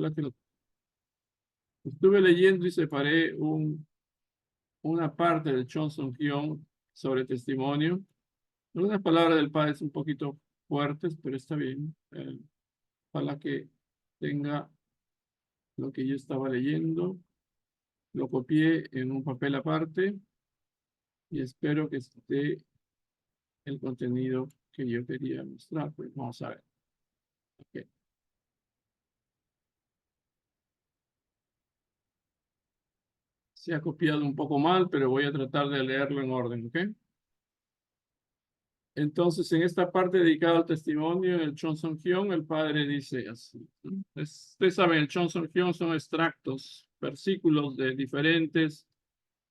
Ojalá que lo... Estuve leyendo y separé una parte del Johnson-Hyun sobre testimonio. Algunas palabras del padre son un poquito fuertes, pero está bien. Ojalá que tenga lo que yo estaba leyendo. Lo copié en un papel aparte y espero que esté el contenido que yo quería mostrar. Pues vamos a ver. Ok. Se ha copiado un poco mal, pero voy a tratar de leerlo en orden, ¿ok? Entonces, en esta parte dedicada al testimonio, el Johnson-Hyun, el padre dice así, ¿no? Ustedes saben, el Johnson-Hyun son extractos, versículos de diferentes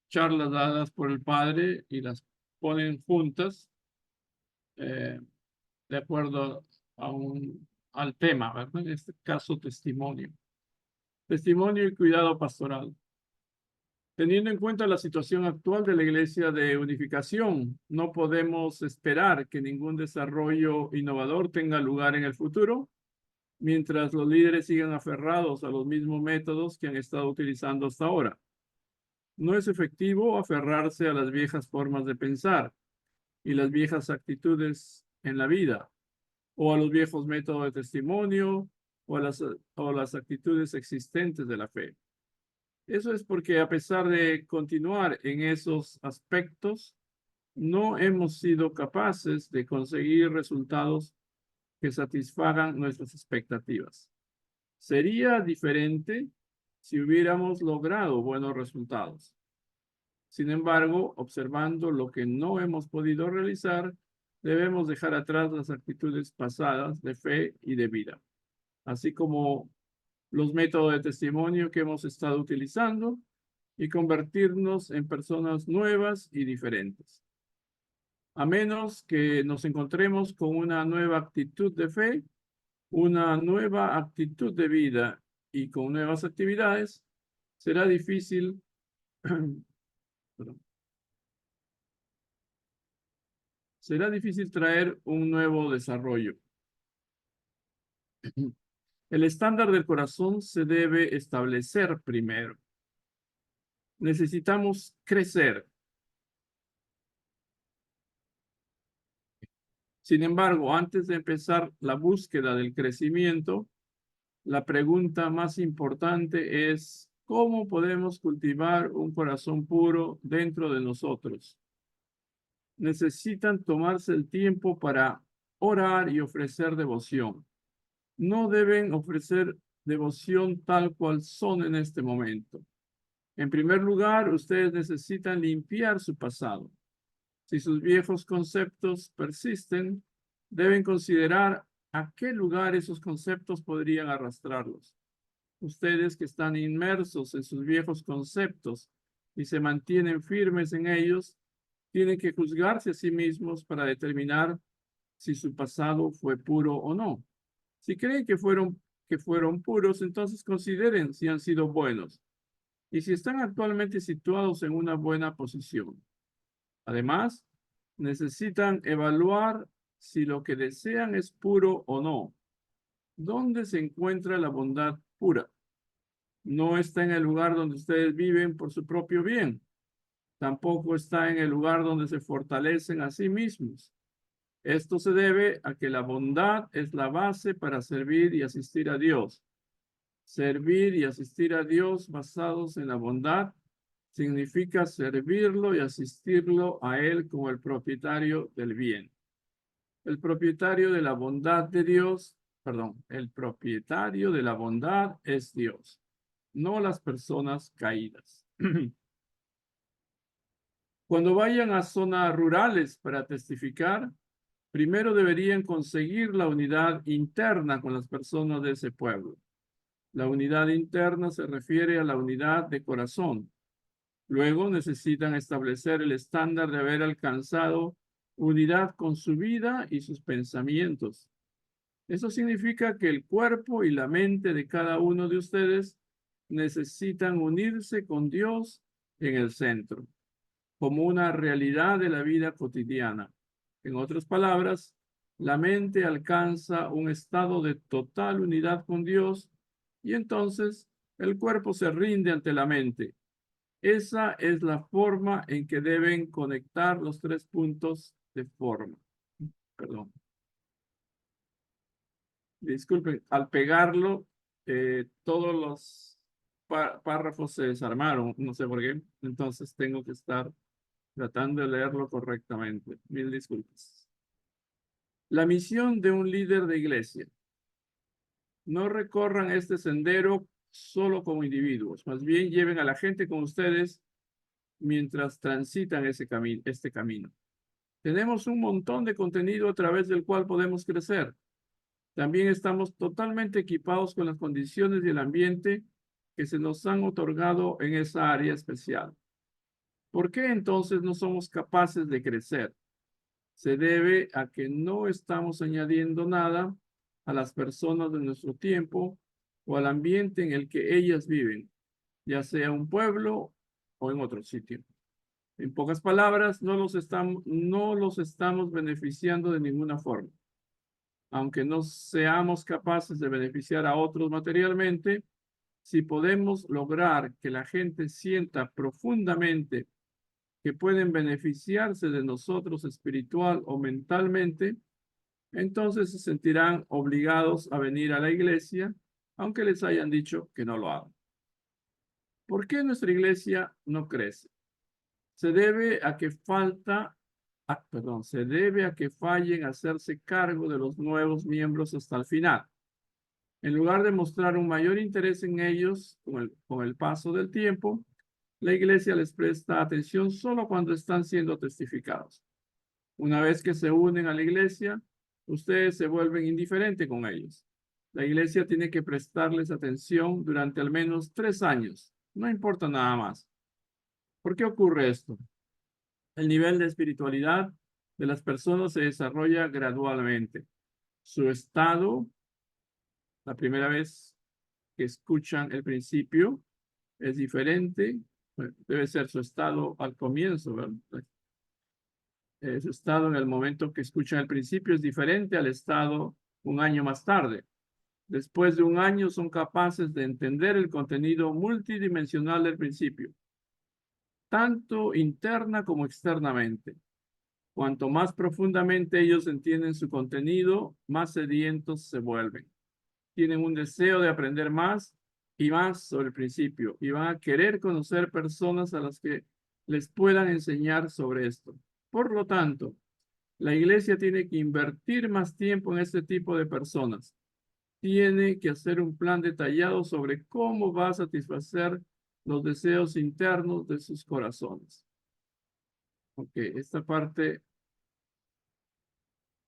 charlas dadas por el padre y las ponen juntas eh, de acuerdo al tema, ¿verdad? En este caso, testimonio. Testimonio y cuidado pastoral. Teniendo en cuenta la situación actual de la Iglesia de Unificación, no podemos esperar que ningún desarrollo innovador tenga lugar en el futuro, mientras los líderes sigan aferrados a los mismos métodos que han estado utilizando hasta ahora. No es efectivo aferrarse a las viejas formas de pensar y las viejas actitudes en la vida, o a los viejos métodos de testimonio, o las actitudes existentes de la fe. Eso es porque a pesar de continuar en esos aspectos, no hemos sido capaces de conseguir resultados que satisfagan nuestras expectativas. Sería diferente si hubiéramos logrado buenos resultados. Sin embargo, observando lo que no hemos podido realizar, debemos dejar atrás las actitudes pasadas de fe y de vida, así como los métodos de testimonio que hemos estado utilizando y convertirnos en personas nuevas y diferentes. A menos que nos encontremos con una nueva actitud de fe, una nueva actitud de vida y con nuevas actividades, será difícil, será difícil traer un nuevo desarrollo. El estándar del corazón se debe establecer primero. Necesitamos crecer. Sin embargo, antes de empezar la búsqueda del crecimiento, la pregunta más importante es, ¿cómo podemos cultivar un corazón puro dentro de nosotros? Necesitan tomarse el tiempo para orar y ofrecer devoción. No deben ofrecer devoción tal cual son en este momento. En primer lugar, ustedes necesitan limpiar su pasado. Si sus viejos conceptos persisten, deben considerar a qué lugar esos conceptos podrían arrastrarlos. Ustedes que están inmersos en sus viejos conceptos y se mantienen firmes en ellos, tienen que juzgarse a sí mismos para determinar si su pasado fue puro o no. Si creen que fueron puros, entonces consideren si han sido buenos y si están actualmente situados en una buena posición. Además, necesitan evaluar si lo que desean es puro o no. ¿Dónde se encuentra la bondad pura? No está en el lugar donde ustedes viven por su propio bien. Tampoco está en el lugar donde se fortalecen a sí mismos. Esto se debe a que la bondad es la base para servir y asistir a Dios. Servir y asistir a Dios basados en la bondad significa servirlo y asistirlo a Él como el propietario del bien. El propietario de la bondad de Dios, perdón, el propietario de la bondad es Dios, no las personas caídas. Cuando vayan a zonas rurales para testificar, primero deberían conseguir la unidad interna con las personas de ese pueblo. La unidad interna se refiere a la unidad de corazón. Luego necesitan establecer el estándar de haber alcanzado unidad con su vida y sus pensamientos. Eso significa que el cuerpo y la mente de cada uno de ustedes necesitan unirse con Dios en el centro, como una realidad de la vida cotidiana. En otras palabras, la mente alcanza un estado de total unidad con Dios y entonces el cuerpo se rinde ante la mente. Esa es la forma en que deben conectar los tres puntos de forma. Perdón. Disculpen, al pegarlo, todos los párrafos se desarmaron, no sé por qué. Entonces tengo que estar tratando de leerlo correctamente. Mil disculpas. La misión de un líder de iglesia. No recorran este sendero solo como individuos, más bien lleven a la gente con ustedes mientras transitan este camino. Tenemos un montón de contenido a través del cual podemos crecer. También estamos totalmente equipados con las condiciones y el ambiente que se nos han otorgado en esa área especial. ¿Por qué entonces no somos capaces de crecer? Se debe a que no estamos añadiendo nada a las personas de nuestro tiempo o al ambiente en el que ellas viven, ya sea un pueblo o en otro sitio. En pocas palabras, no los estamos beneficiando de ninguna forma. Aunque no seamos capaces de beneficiar a otros materialmente, si podemos lograr que la gente sienta profundamente que pueden beneficiarse de nosotros espiritual o mentalmente, entonces se sentirán obligados a venir a la iglesia, aunque les hayan dicho que no lo hagan. ¿Por qué nuestra iglesia no crece? Se debe a que se debe a que fallen hacerse cargo de los nuevos miembros hasta el final. En lugar de mostrar un mayor interés en ellos con el paso del tiempo, la iglesia les presta atención solo cuando están siendo testificados. Una vez que se unen a la iglesia, ustedes se vuelven indiferentes con ellos. La iglesia tiene que prestarles atención durante al menos 3 años. No importa nada más. ¿Por qué ocurre esto? El nivel de espiritualidad de las personas se desarrolla gradualmente. Su estado, la primera vez que escuchan el principio, es diferente. Debe ser su estado al comienzo, ¿verdad? Su estado en el momento que escuchan el principio es diferente al estado un año más tarde. Después de un año son capaces de entender el contenido multidimensional del principio, tanto interna como externamente. Cuanto más profundamente ellos entienden su contenido, más sedientos se vuelven. Tienen un deseo de aprender más y más sobre el principio y van a querer conocer personas a las que les puedan enseñar sobre esto. Por lo tanto, la iglesia tiene que invertir más tiempo en este tipo de personas. Tiene que hacer un plan detallado sobre cómo va a satisfacer los deseos internos de sus corazones. Ok, esta parte.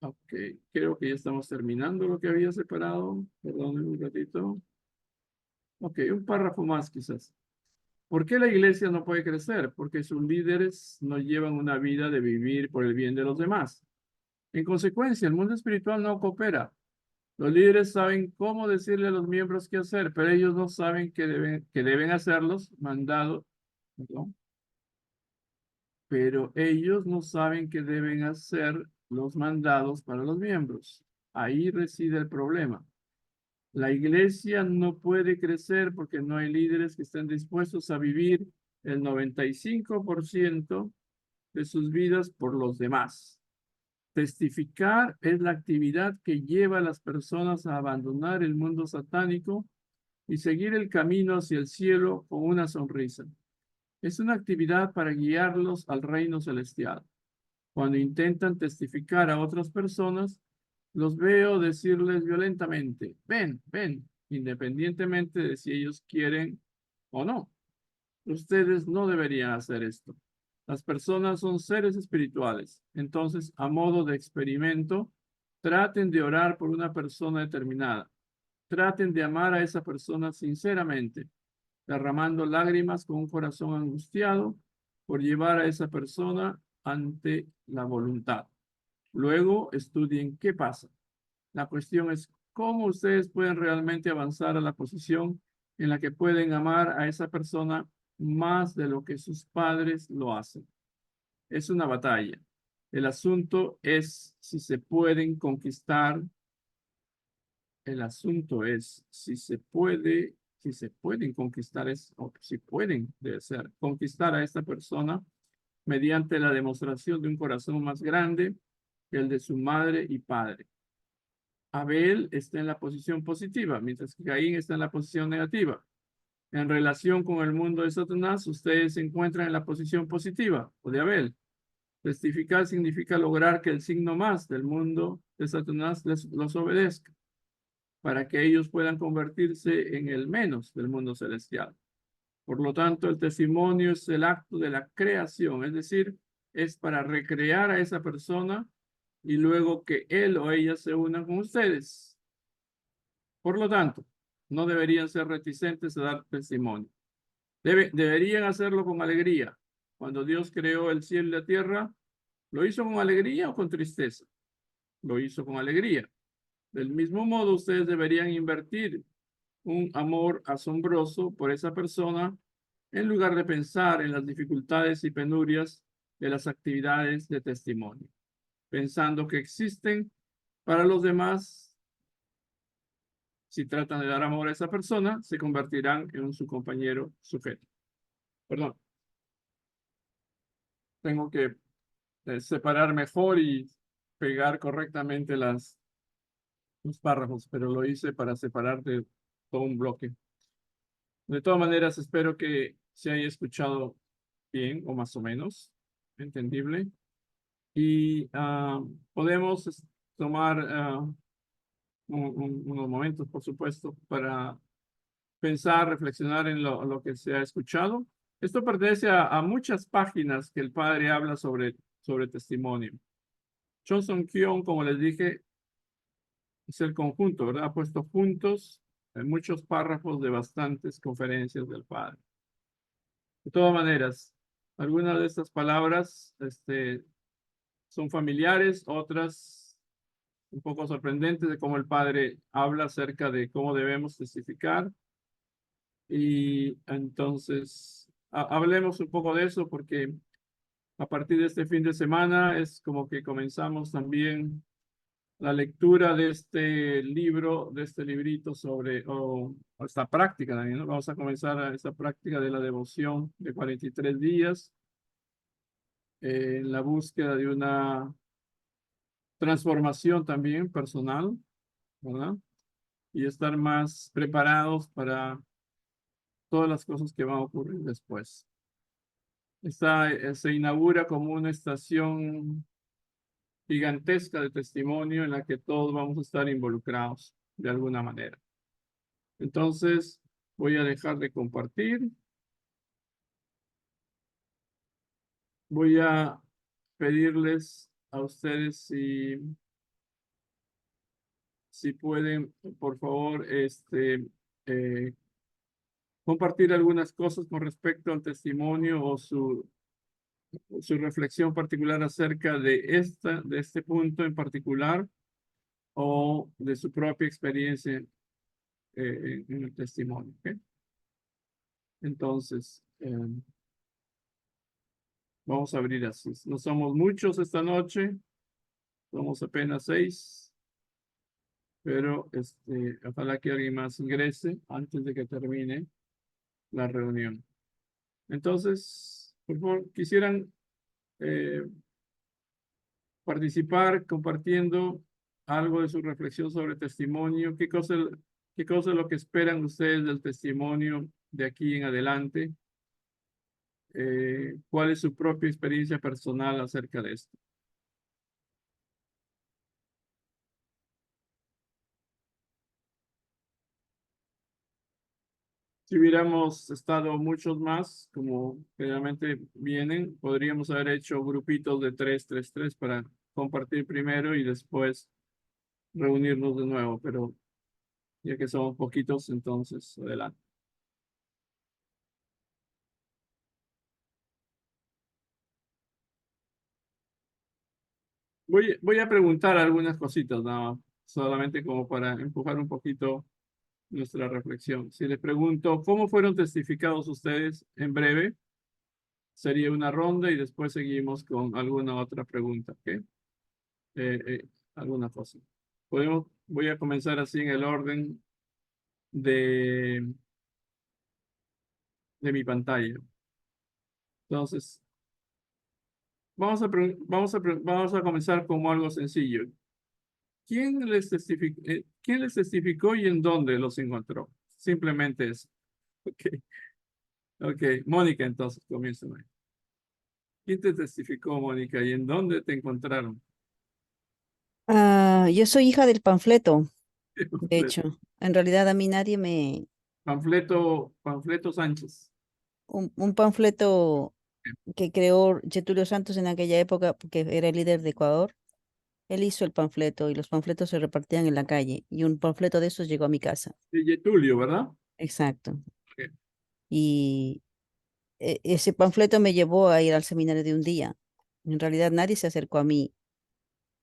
Ok, creo que ya estamos terminando lo que había separado. Perdón un ratito. Ok, un párrafo más quizás. ¿Por qué la iglesia no puede crecer? Porque sus líderes no llevan una vida de vivir por el bien de los demás. En consecuencia, el mundo espiritual no coopera. Los líderes saben cómo decirle a los miembros qué hacer, pero ellos no saben que deben hacerlos mandados, perdón, pero ellos no saben que deben hacer los mandados para los miembros. Ahí reside el problema. La iglesia no puede crecer porque no hay líderes que estén dispuestos a vivir el 95% de sus vidas por los demás. Testificar es la actividad que lleva a las personas a abandonar el mundo satánico y seguir el camino hacia el cielo con una sonrisa. Es una actividad para guiarlos al reino celestial. Cuando intentan testificar a otras personas, los veo decirles violentamente, ven, ven, independientemente de si ellos quieren o no. Ustedes no deberían hacer esto. Las personas son seres espirituales. Entonces, a modo de experimento, traten de orar por una persona determinada. Traten de amar a esa persona sinceramente, derramando lágrimas con un corazón angustiado por llevar a esa persona ante la voluntad. Luego estudien qué pasa. La cuestión es cómo ustedes pueden realmente avanzar a la posición en la que pueden amar a esa persona más de lo que sus padres lo hacen. Es una batalla. El asunto es si se pueden conquistar El asunto es si se puede, si se pueden conquistar, o si pueden debe ser, conquistar a esta persona mediante la demostración de un corazón más grande que el de su madre y padre. Abel está en la posición positiva, mientras que Caín está en la posición negativa. En relación con el mundo de Satanás, ustedes se encuentran en la posición positiva, o de Abel. Testificar significa lograr que el signo más del mundo de Satanás los obedezca, para que ellos puedan convertirse en el menos del mundo celestial. Por lo tanto, el testimonio es el acto de la creación, es decir, es para recrear a esa persona y luego que él o ella se unan con ustedes. Por lo tanto, no deberían ser reticentes a dar testimonio. Deberían hacerlo con alegría. Cuando Dios creó el cielo y la tierra, ¿lo hizo con alegría o con tristeza? Lo hizo con alegría. Del mismo modo, ustedes deberían invertir un amor asombroso por esa persona en lugar de pensar en las dificultades y penurias de las actividades de testimonio, pensando que existen para los demás. Si tratan de dar amor a esa persona, se convertirán en su compañero sujeto. Perdón, tengo que separar mejor y pegar correctamente los párrafos, pero lo hice para separar de todo un bloque. De todas maneras, espero que se haya escuchado bien o más o menos entendible. Y podemos tomar unos momentos, por supuesto, para pensar, reflexionar en lo que se ha escuchado. Esto pertenece a muchas páginas que el padre habla sobre testimonio. Johnson Keon, como les dije, es el conjunto, ¿verdad? Ha puesto juntos en muchos párrafos de bastantes conferencias del padre. De todas maneras, algunas de estas palabras son familiares, otras un poco sorprendentes de cómo el padre habla acerca de cómo debemos testificar. Y entonces, hablemos un poco de eso porque a partir de este fin de semana es como que comenzamos también la lectura de este libro, de este librito sobre, o esta práctica también, ¿no? Vamos a comenzar esta práctica de la devoción de 43 días en la búsqueda de una transformación también personal, ¿verdad? Y estar más preparados para todas las cosas que van a ocurrir después. Se inaugura como una estación gigantesca de testimonio en la que todos vamos a estar involucrados de alguna manera. Entonces, voy a dejar de compartir. Voy a pedirles a ustedes si pueden, por favor, eh, compartir algunas cosas con respecto al testimonio o su reflexión particular acerca de este punto en particular o de su propia experiencia en el testimonio. ¿Okay? Entonces, vamos a abrir así. No somos muchos esta noche, somos apenas 6, pero ojalá que alguien más ingrese antes de que termine la reunión. Entonces, por favor, quisieran participar compartiendo algo de su reflexión sobre testimonio. Qué cosa es lo que esperan ustedes del testimonio de aquí en adelante? ¿Cuál es su propia experiencia personal acerca de esto? Si hubiéramos estado muchos más, como generalmente vienen, podríamos haber hecho grupitos de 3, 3, 3 para compartir primero y después reunirnos de nuevo, pero ya que somos poquitos, entonces adelante. Voy a preguntar algunas cositas, nada más, solamente como para empujar un poquito nuestra reflexión. Si les pregunto, ¿cómo fueron testificados ustedes en breve? Sería una ronda y después seguimos con alguna otra pregunta, ¿ok? Alguna cosa. Voy a comenzar así en el orden de, de mi pantalla. Entonces, vamos a comenzar como algo sencillo. ¿Quién les testificó y en dónde los encontró? Simplemente eso. Ok, ok. Mónica, entonces, comienza. ¿Quién te testificó, Mónica, y en dónde te encontraron? Yo soy hija del panfleto, de hecho. En realidad a mí nadie me... Panfleto Sánchez. Un panfleto que creó Getulio Santos en aquella época, porque era el líder de Ecuador. Él hizo el panfleto y los panfletos se repartían en la calle. Y un panfleto de esos llegó a mi casa. De Getulio, ¿verdad? Exacto. Ok. Y ese panfleto me llevó a ir al seminario de un día. En realidad nadie se acercó a mí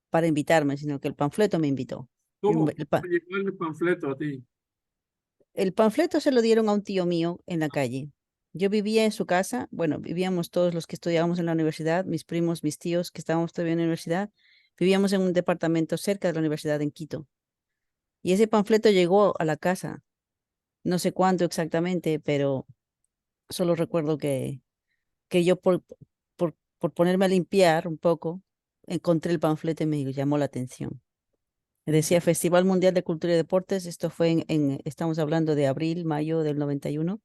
para invitarme, sino que el panfleto me invitó. Y ¿Cómo llegó el panfleto a ti? el panfleto se lo dieron a un tío mío en la calle. Yo vivía en su casa, bueno, vivíamos todos los que estudiábamos en la universidad, mis primos, mis tíos que estábamos todavía en la universidad, vivíamos en un departamento cerca de la universidad en Quito. Y ese panfleto llegó a la casa, no sé cuánto exactamente, pero solo recuerdo que yo por ponerme a limpiar un poco, encontré el panfleto y me llamó la atención. Decía Ok, Festival Mundial de Cultura y Deportes, esto fue estamos hablando de abril, mayo del 91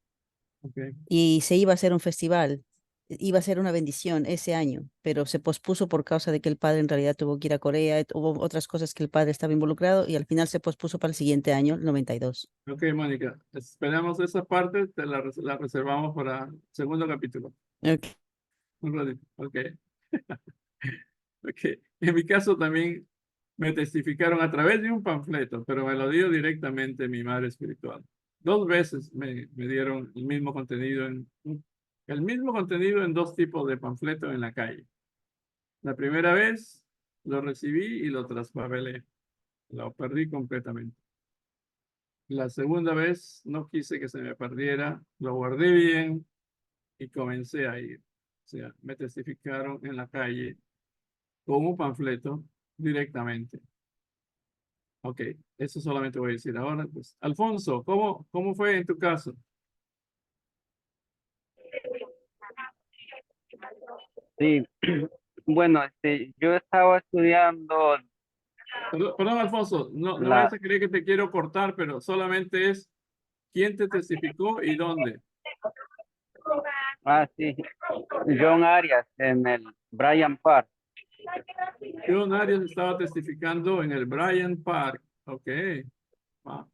ok. y se iba a hacer un festival, iba a ser una bendición ese año, pero se pospuso por causa de que el padre en realidad tuvo que ir a Corea, hubo otras cosas que el padre estaba involucrado y al final se pospuso para el siguiente año, el 92. Ok, Mónica, esperamos esa parte, la reservamos para el segundo capítulo. Ok. Un ratito. Ok, ok. En mi caso también me testificaron a través de un panfleto, pero me lo dio directamente mi madre espiritual. Dos veces me dieron el mismo contenido en dos tipos de panfletos en la calle. La primera vez lo recibí y lo traspapelé, lo perdí completamente. La segunda vez no quise que se me perdiera, lo guardé bien y comencé a ir. O sea, me testificaron en la calle con un panfleto directamente. Ok, eso solamente voy a decir ahora. Pues, Alfonso, ¿cómo fue en tu caso? Sí, bueno, yo estaba estudiando Perdón, Alfonso, no la, vayas a creer que te quiero cortar, pero solamente es quién te testificó y dónde. sí, John Arias en el Bryant Park. John Arias estaba testificando en el Bryant Park. Ok. Ah,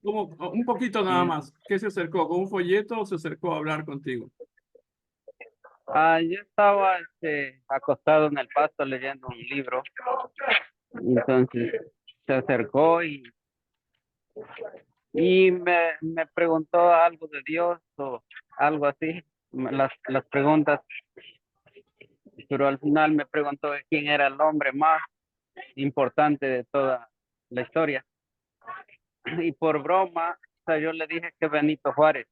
un poquito nada Y, más. ¿Qué se acercó? ¿Con un folleto o se acercó a hablar contigo? yo estaba acostado en el pasto leyendo un libro, entonces se acercó y me preguntó algo de Dios o algo así, las preguntas, pero al final me preguntó de quién era el hombre más importante de toda la historia. Y por broma, o sea, yo le dije que Benito Juárez.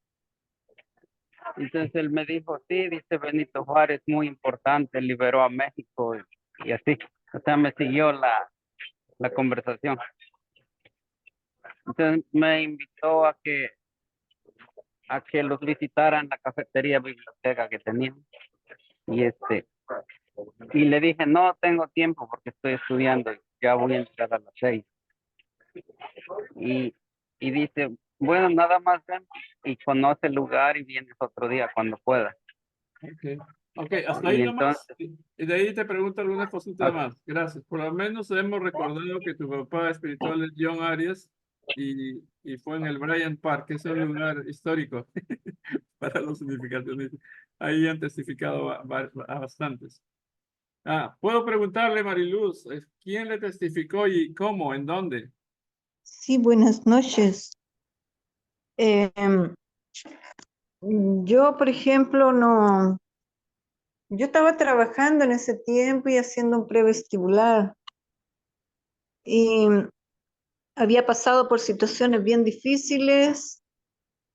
Entonces él me dijo, sí, dice Benito Juárez, muy importante, liberó a México y así. O sea, me siguió la conversación. Entonces me invitó a que los visitaran la cafetería biblioteca que tenían. Y y le dije, no tengo tiempo porque estoy estudiando, ya voy a entrar a las 6. Y, y dice, bueno, nada más ven y conoce el lugar y vienes otro día cuando puedas. Ok, ok, hasta ahí Y nomás. entonces, Y de ahí te pregunto algunas cositas ah, más. Gracias. Por lo menos hemos recordado que tu papá espiritual es John Arias y fue en el Bryant Park, que es un lugar histórico para los significacionistas. Ahí han testificado a bastantes. Puedo preguntarle, Mariluz, ¿quién le testificó y cómo, en dónde? Sí, buenas noches. Em, yo, por ejemplo, no, yo estaba trabajando en ese tiempo y haciendo un prevestibular y había pasado por situaciones bien difíciles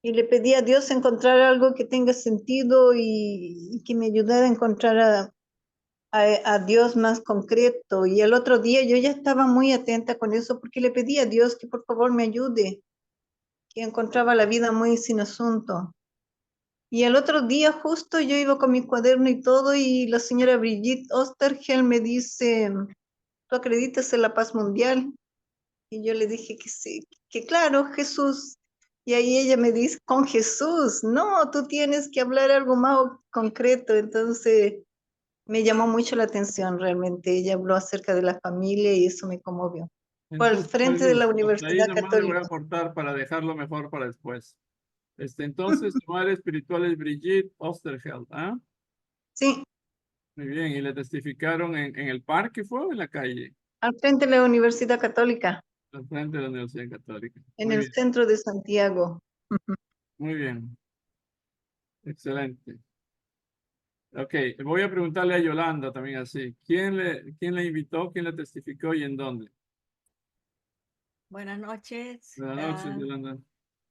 y le pedí a Dios encontrar algo que tenga sentido y que me ayudara a encontrar a Dios más concreto. Y el otro día yo ya estaba muy atenta con eso porque le pedí a Dios que por favor me ayude, que encontraba la vida muy sin asunto. Y el otro día justo yo iba con mi cuaderno y todo y la señora Brigitte Ostergel me dice, ¿tú acreditas en la paz mundial? Y yo le dije que sí, que claro, Jesús. Y ahí ella me dice, con Jesús, no, tú tienes que hablar algo más concreto. Entonces me llamó mucho la atención realmente. Ella habló acerca de la familia y eso me conmovió. Fue al Entonces, frente de la Luz, hasta ahí Universidad nomás le voy a Católica. cortar para dejarlo mejor para después. Entonces, tu madre espiritual es Brigitte Osterheld, ¿ah? Sí, Muy bien, y le testificaron en el parque, ¿fue o en la calle? al frente de la Universidad Católica, Al frente de la Universidad Católica. en Muy el bien, centro de Santiago. muy bien. Excelente. Ok, voy a preguntarle a Yolanda también así. ¿Quién le invitó, quién le testificó y en dónde? Buenas noches. Buenas noches, Yolanda.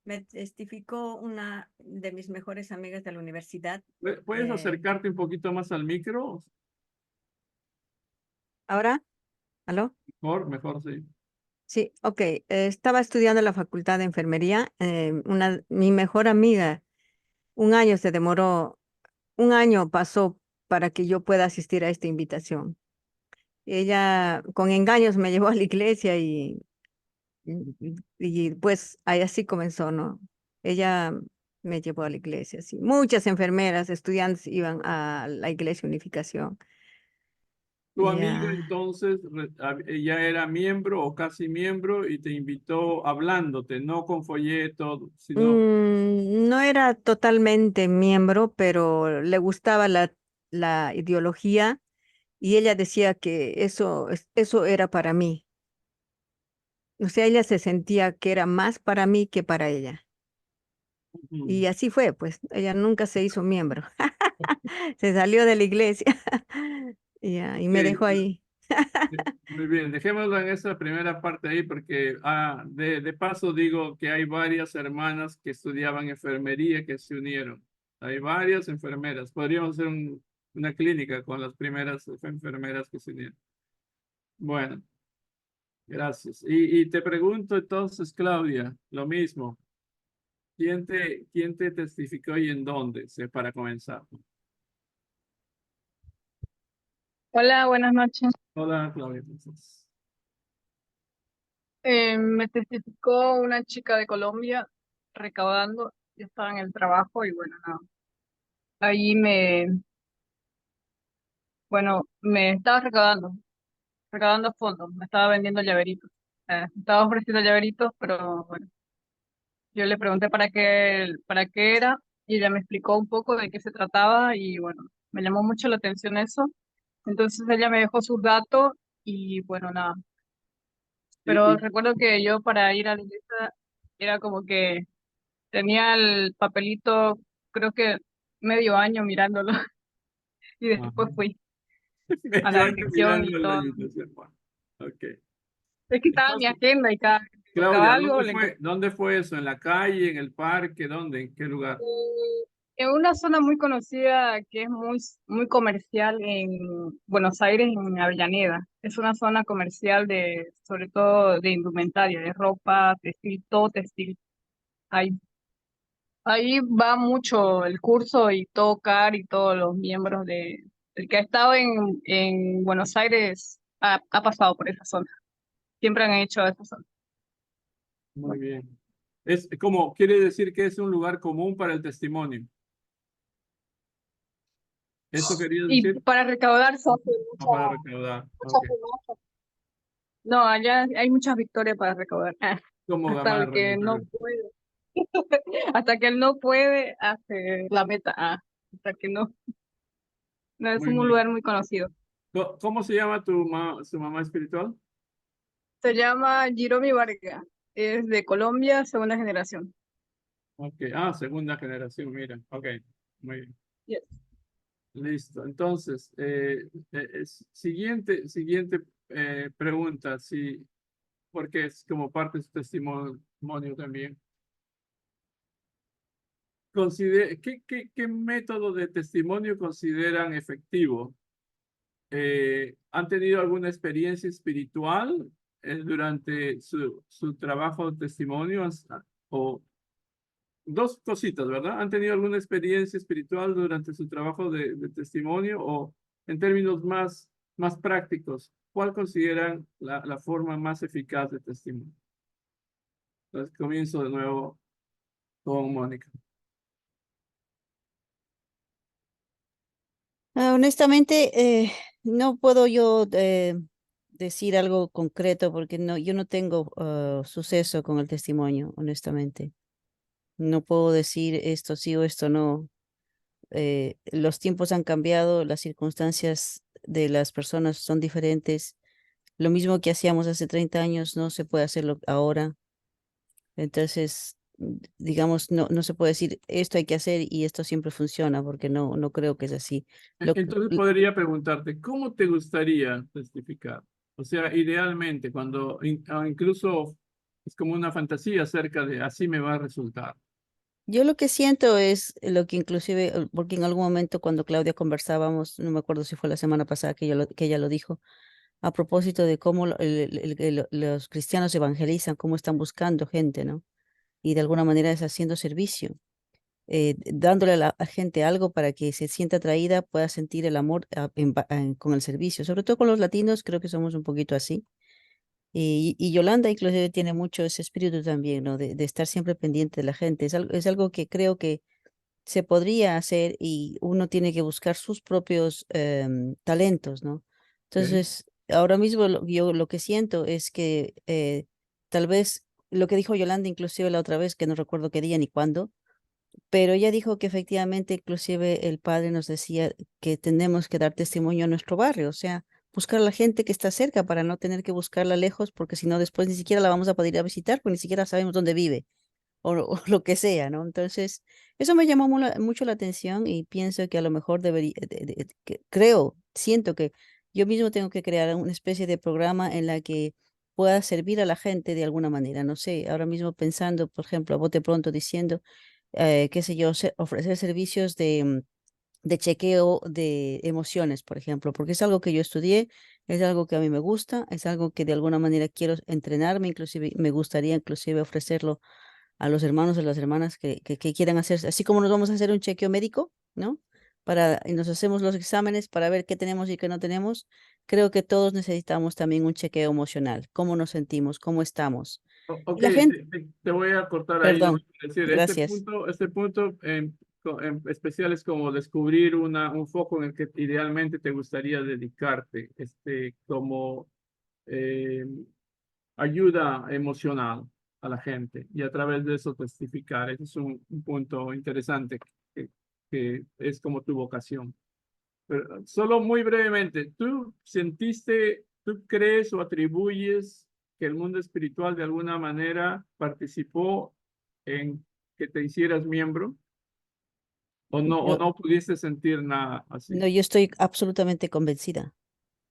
Me testificó una de mis mejores amigas de la universidad. ¿Puedes Eh, acercarte un poquito más al micro? ¿Ahora? ¿Aló? Mejor, sí. Sí, ok. Estaba estudiando en la Facultad de Enfermería. Mi mejor amiga, un año pasó para que yo pueda asistir a esta invitación. Ella con engaños me llevó a la iglesia y pues ahí así comenzó, ¿no? Ella me llevó a la iglesia, sí. Muchas enfermeras, estudiantes iban a la Iglesia Unificación. Tu amiga Ya. entonces ella era miembro o casi miembro y te invitó hablándote, no con folleto, sino... No era totalmente miembro, pero le gustaba la ideología y ella decía que eso era para mí. O sea, ella se sentía que era más para mí que para ella. Ujú. Y así fue, pues ella nunca se hizo miembro. Se salió de la iglesia y me dejó Ok, ahí. muy bien, dejémoslo en esa primera parte ahí porque de paso digo que hay varias hermanas que estudiaban enfermería que se unieron. Hay varias enfermeras. Podríamos hacer una clínica con las primeras enfermeras que se unieron. Bueno, gracias. Y te pregunto entonces, Claudia, lo mismo. ¿Quién te testificó y en dónde? Para comenzar. Hola, buenas noches. Hola, Claudia. Entonces. Me testificó una chica de Colombia recaudando. Yo estaba en el trabajo y bueno, nada. Ahí me estaba recaudando fondos, me estaba vendiendo llaveritos. Me estaba ofreciendo llaveritos, pero bueno, yo le pregunté para qué era y ella me explicó un poco de qué se trataba y bueno, me llamó mucho la atención eso. Entonces ella me dejó sus datos y bueno, nada. Pero Y, recuerdo que yo para ir a la iglesia era como que tenía el papelito, creo que medio año mirándolo y ajá. después fui a Yo la ando dirección y mirando la todo. invitación. Bueno, ok. Es que estaba en mi Entonces, agenda y cada vez que Claudia, tocaba algo le encontraba. ¿dónde fue eso? ¿En la calle, en el parque? ¿Dónde? ¿En qué lugar? En una zona muy conocida que es muy comercial en Buenos Aires, en Avellaneda. Es una zona comercial sobre todo de indumentaria, de ropa, textil, todo textil. Ahí Ahí va mucho el curso y todo CAR y todos los miembros el que ha estado en Buenos Aires ha pasado por esa zona. Siempre han hecho esa zona. Muy bien. Es como, quiere decir que es un lugar común para el testimonio. ¿Eso quería Y decir? para recaudar se hace No para recaudar. mucha Ok. fumaza. No, allá hay muchas victorias para recaudar. Como Hasta el gamarra, que yo no creo. puede. Hasta que él no puede, hace la meta. Hasta que no. No, es Muy un bien. lugar muy conocido. ¿Cómo se llama su mamá espiritual? Se llama Jiromi Vargas. Es de Colombia, segunda generación. Ok. Segunda generación, mira. Ok. Muy bien. Yes. Listo. Entonces, siguiente pregunta, sí, porque es como parte de su testimonio también. ¿Qué método de testimonio consideran efectivo? ¿Han tenido alguna experiencia espiritual durante su trabajo de testimonio? O dos cositas, ¿verdad? ¿Han tenido alguna experiencia espiritual durante su trabajo de testimonio? O en términos más prácticos, ¿cuál consideran la forma más eficaz de testimonio? Entonces, comienzo de nuevo con Mónica. Honestamente, no puedo yo decir algo concreto porque yo no tengo suceso con el testimonio, honestamente. No puedo decir esto sí o esto no. Los tiempos han cambiado, las circunstancias de las personas son diferentes. Lo mismo que hacíamos hace 30 años no se puede hacerlo ahora. Entonces, digamos, no se puede decir esto hay que hacer y esto siempre funciona porque no creo que es así. Entonces podría preguntarte, ¿cómo te gustaría testificar? O sea, idealmente, cuando incluso es como una fantasía acerca de así me va a resultar. Yo lo que siento es lo que inclusive, porque en algún momento cuando Claudia conversábamos, no me acuerdo si fue la semana pasada que ella lo dijo, a propósito de cómo los cristianos evangelizan, cómo están buscando gente, ¿no? Y de alguna manera es haciendo servicio, dándole a la gente algo para que se sienta atraída, pueda sentir el amor con el servicio. Sobre todo con los latinos, creo que somos un poquito así. Y Yolanda inclusive tiene mucho ese espíritu también, ¿no? De estar siempre pendiente de la gente. Es algo que creo que se podría hacer y uno tiene que buscar sus propios talentos, ¿no? Entonces, ahora mismo yo lo que siento es que tal vez lo que dijo Yolanda inclusive la otra vez, que no recuerdo qué día ni cuándo, pero ella dijo que efectivamente inclusive el padre nos decía que tenemos que dar testimonio a nuestro barrio, o sea, buscar a la gente que está cerca para no tener que buscarla lejos, porque si no después ni siquiera la vamos a poder ir a visitar, porque ni siquiera sabemos dónde vive o lo que sea, ¿no? Entonces, eso me llamó mucho la atención y pienso que a lo mejor debería, creo, siento que yo mismo tengo que crear una especie de programa en la que pueda servir a la gente de alguna manera. No sé, ahora mismo pensando, por ejemplo, a bote pronto diciendo, qué sé yo, ofrecer servicios de chequeo de emociones, por ejemplo, porque es algo que yo estudié, es algo que a mí me gusta, es algo que de alguna manera quiero entrenarme, inclusive me gustaría inclusive ofrecerlo a los hermanos y las hermanas que quieran hacer, así como nos vamos a hacer un chequeo médico, ¿no? Y nos hacemos los exámenes para ver qué tenemos y qué no tenemos. Creo que todos necesitamos también un chequeo emocional, cómo nos sentimos, cómo estamos. Ok, Y la gente, te voy a cortar ahí. perdón, Es decir, gracias. este punto en especial es como descubrir un foco en el que idealmente te gustaría dedicarte, como eh, ayuda emocional a la gente y a través de eso testificar. Ese es un punto interesante que es como tu vocación. Pero solo muy brevemente, tú crees o atribuyes que el mundo espiritual de alguna manera participó en que te hicieras miembro o Yo, no pudiste sentir nada así? no, yo estoy absolutamente convencida.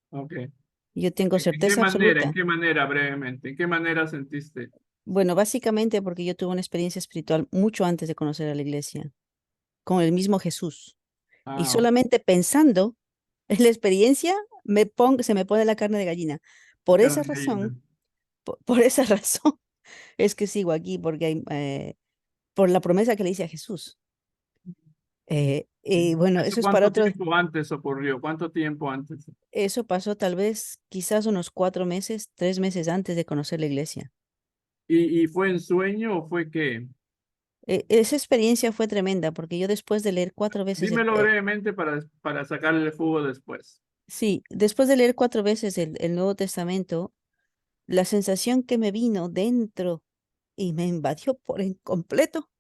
Ok. Yo tengo ¿En qué certeza manera? ¿En absoluta. qué manera brevemente? ¿En qué manera sentiste? Bueno, básicamente porque yo tuve una experiencia espiritual mucho antes de conocer a la iglesia, con el mismo Jesús. Y Ah, solamente pensando en la experiencia, se me pone la carne de gallina. Por esa carne de gallina. razón, por esa razón es que sigo aquí, porque por la promesa que le hice a Jesús. Y bueno, ¿Eso eso es para cuánto otro. tiempo antes ocurrió? ¿Cuánto tiempo antes? Eso pasó tal vez, quizás unos 4 meses, 3 meses antes de conocer la iglesia. ¿Y fue en sueño o fue qué? Esa experiencia fue tremenda, porque yo después de leer 4 veces Dímelo brevemente para sacarle el jugo después. sí, después de leer 4 veces el Nuevo Testamento, la sensación que me vino dentro y me invadió por completo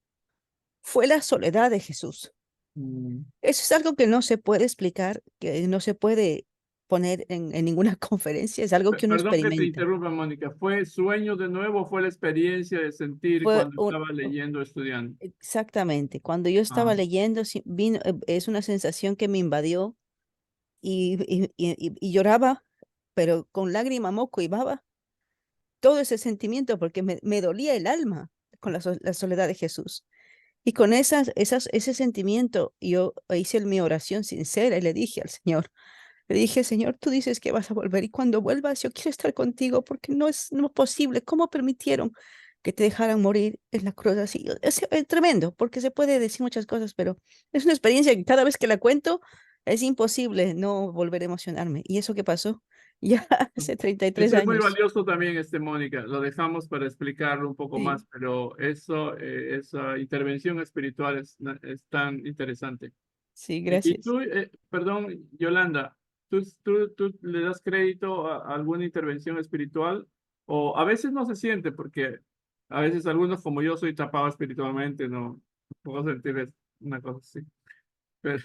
fue la soledad de Jesús. Mm. Eso es algo que no se puede explicar, que no se puede poner en ninguna conferencia, es algo que uno Perdón que te experimenta. interrumpa, Mónica. ¿Fue sueño de nuevo o fue la experiencia de sentir Fue cuando estaba leyendo, estudiando? exactamente, cuando yo Ah, estaba leyendo, es una sensación que me invadió y lloraba, pero con lágrima, moco y baba, todo ese sentimiento, porque me dolía el alma con la soledad de Jesús. Y con ese sentimiento, yo hice mi oración sincera y le dije al Señor, Le dije, Señor, tú dices que vas a volver y cuando vuelvas yo quiero estar contigo porque no es posible. ¿Cómo permitieron que te dejaran morir en la cruz así? Es tremendo porque se puede decir muchas cosas, pero es una experiencia que cada vez que la cuento es imposible no volver a emocionarme. ¿Y eso qué pasó? Ya hace 33 Eso es muy años. valioso también, Mónica. Lo dejamos para explicarlo un poco Sí, más, pero eso, esa intervención espiritual es tan interesante. sí, Y gracias. tú, perdón, Yolanda, ¿tú le das crédito a alguna intervención espiritual? O a veces no se siente, porque a veces algunos, como yo soy tapado espiritualmente, no puedo sentir una cosa así. Pero,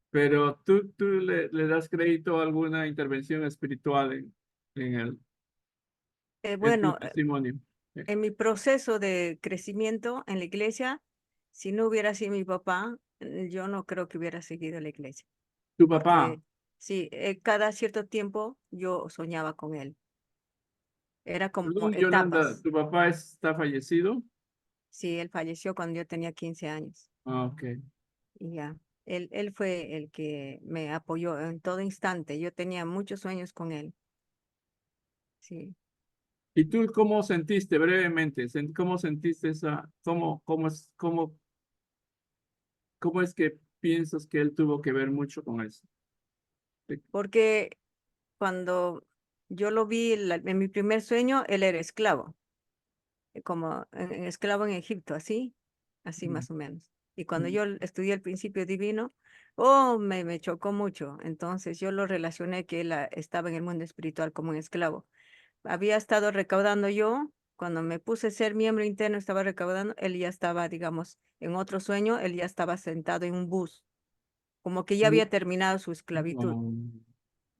pero tú le das crédito a alguna intervención espiritual en tu Bueno, testimonio. en mi proceso de crecimiento en la iglesia, si no hubiera sido mi papá, yo no creo que hubiera seguido la iglesia, Tu papá, porque sí, cada cierto tiempo yo soñaba con él. Era como perdón, Yolanda, etapas. ¿tu papá está fallecido? Sí, él falleció cuando yo tenía 15 años Ah, ok. y ya. Él fue el que me apoyó en todo instante. Yo tenía muchos sueños con él. Sí. ¿Y tú cómo sentiste brevemente? ¿Cómo sentiste cómo es que piensas que él tuvo que ver mucho con eso? Porque cuando yo lo vi en mi primer sueño, él era esclavo, como esclavo en Egipto, así Mm, más o menos. Y cuando mm. yo estudié el principio divino, oh, me chocó mucho. Entonces yo lo relacioné que él estaba en el mundo espiritual como un esclavo. Había estado recaudando yo, cuando me puse a ser miembro interno, estaba recaudando, él ya estaba, digamos, en otro sueño, él ya estaba sentado en un bus, como que ya había terminado su esclavitud. Mm.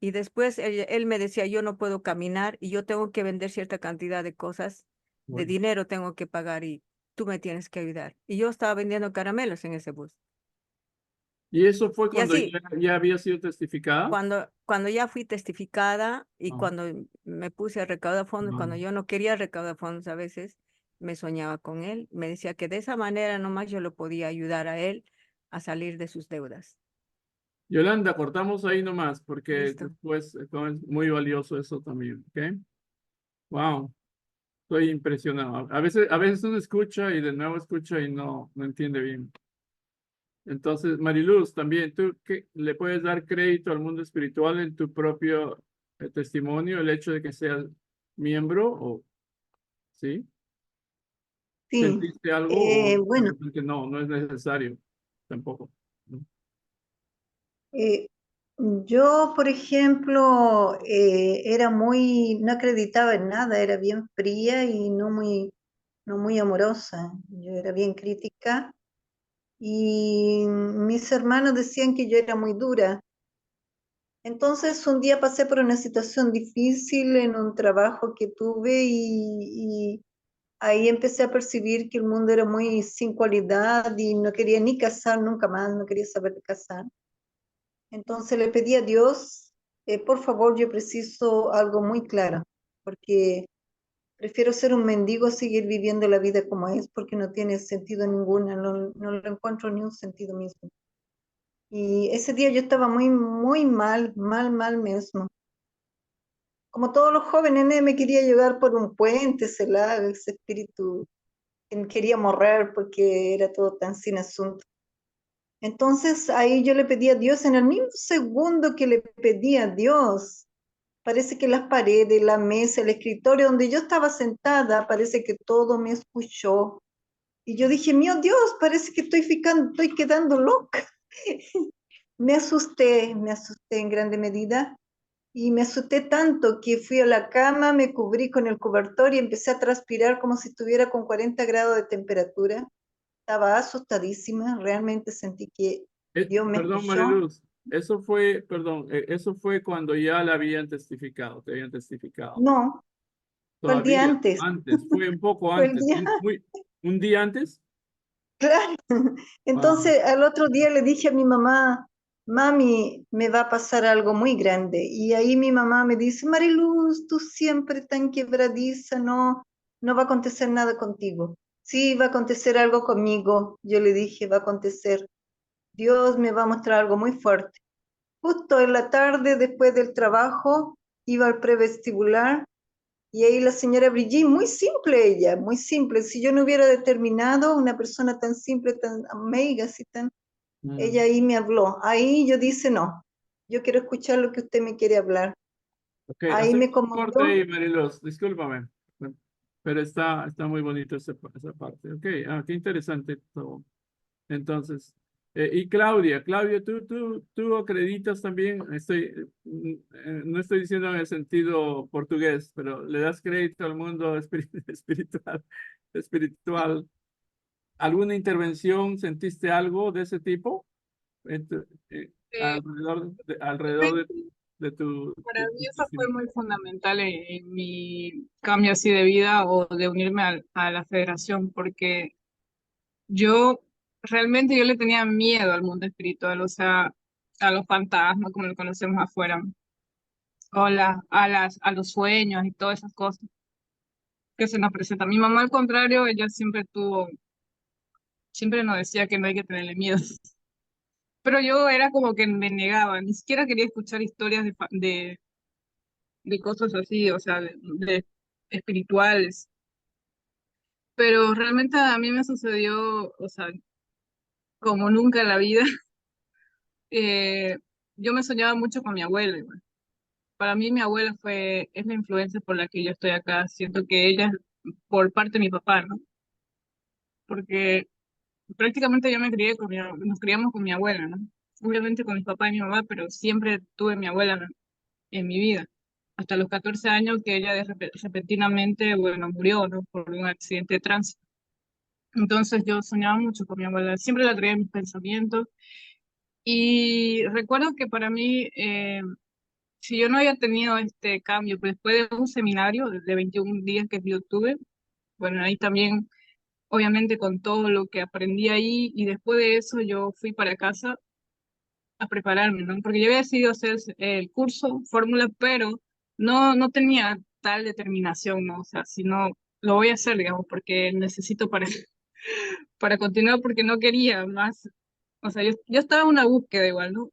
Y después él me decía, yo no puedo caminar y yo tengo que vender cierta cantidad de cosas, de Bueno. dinero tengo que pagar y tú me tienes que ayudar. Y yo estaba vendiendo caramelos en ese bus. ¿Y eso fue Y cuando así, ya había sido testificada? cuando ya fui testificada y Ah, cuando me puse a recaudar fondos, ah. cuando yo no quería recaudar fondos a veces, me soñaba con él. Me decía que de esa manera nomás yo lo podía ayudar a él a salir de sus deudas. Yolanda, cortamos ahí nomás porque Listo. después es muy valioso eso también, ¿ok? Wow, estoy impresionado. A veces uno escucha y de nuevo escucha y no entiende bien. Entonces, Mariluz, también tú le puedes dar crédito al mundo espiritual en tu propio testimonio, el hecho de que seas miembro, o sí, Sí, ¿sentiste algo o de bueno, repente no es necesario tampoco? ¿No? eh, yo, por ejemplo, no acreditaba en nada, era bien fría y no muy amorosa. Yo era bien crítica y mis hermanos decían que yo era muy dura. Entonces un día pasé por una situación difícil en un trabajo que tuve y ahí empecé a percibir que el mundo era muy sin cualidad y no quería ni casar nunca más, no quería saber de casar. Entonces le pedí a Dios, por favor, yo preciso algo muy claro, porque prefiero ser un mendigo a seguir viviendo la vida como es, porque no tiene sentido ninguna, no le encuentro ni un sentido mismo. Y ese día yo estaba muy mal mismo. Como todos los jóvenes, me quería llevar por un puente, ese espíritu que quería morrer porque era todo tan sin asunto. Entonces ahí yo le pedí a Dios, en el mismo segundo que le pedí a Dios, parece que las paredes, la mesa, el escritorio donde yo estaba sentada, parece que todo me escuchó. Y yo dije, mío Dios, parece que estoy quedando loca. Me asusté en grande medida y me asusté tanto que fui a la cama, me cubrí con el cobertor y empecé a transpirar como si estuviera con 40 grados de temperatura. Estaba asustadísima, realmente sentí que Dios me Perdón, escuchó. Mariluz, eso fue cuando ya la habían testificado, te habían testificado. No, fue el día Todavía, antes, antes, fue un poco fue el antes, día, un día antes. claro. Wow. Entonces al otro día le dije a mi mamá, mami, me va a pasar algo muy grande. Y ahí mi mamá me dice, Mariluz, tú siempre tan quebradiza, no va a acontecer nada contigo. Sí, va a acontecer algo conmigo. Yo le dije, va a acontecer. Dios me va a mostrar algo muy fuerte. justo en la tarde, después del trabajo, iba al prevestibular y ahí la señora Brigitte, muy simple ella, muy simple. Si yo no hubiera determinado una persona tan simple, tan meiga, así tan, ella ahí me habló. Ahí yo dije, no, yo quiero escuchar lo que usted me quiere hablar. Ok, Ahí hacemos me un corte conmovió. ahí, Mariluz, discúlpame, pero está muy bonito esa parte. Ok, qué interesante todo. Entonces, y Claudia, tú acreditas también, no estoy diciendo en el sentido portugués, pero le das crédito al mundo espiritual. ¿Alguna intervención, sentiste algo de ese tipo Eh, alrededor de tu Para mí eso fue testimonio? muy fundamental en mi cambio así de vida o de unirme a la federación, porque yo realmente yo le tenía miedo al mundo espiritual, o sea, a los fantasmas como lo conocemos afuera, o a los sueños y todas esas cosas que se nos presentan. Mi mamá, al contrario, ella siempre nos decía que no hay que tenerle miedo. Pero yo era como que me negaba, ni siquiera quería escuchar historias de cosas así, o sea, de espirituales. Pero realmente a mí me sucedió, o sea, como nunca en la vida. Yo me soñaba mucho con mi abuela. Igual. Para mí mi abuela es la influencia por la que yo estoy acá. Siento que ella es por parte de mi papá, ¿no? Porque prácticamente yo me crié nos criamos con mi abuela, ¿no? Obviamente con mi papá y mi mamá, pero siempre tuve mi abuela en mi vida. Hasta los 14 años que ella repentinamente, bueno, murió, ¿no? Por un accidente de tránsito. Entonces yo soñaba mucho con mi abuela, siempre la traía en mis pensamientos. Y recuerdo que para mí, si yo no había tenido este cambio, pues después de un seminario de 21 días que yo tuve, bueno, ahí también, obviamente con todo lo que aprendí ahí, y después de eso yo fui para casa a prepararme, ¿no? Porque yo había decidido hacer el curso, fórmula, pero no tenía tal determinación, ¿no? O sea, si no, lo voy a hacer, digamos, porque necesito para continuar, porque no quería más. O sea, yo estaba en una búsqueda igual, ¿no?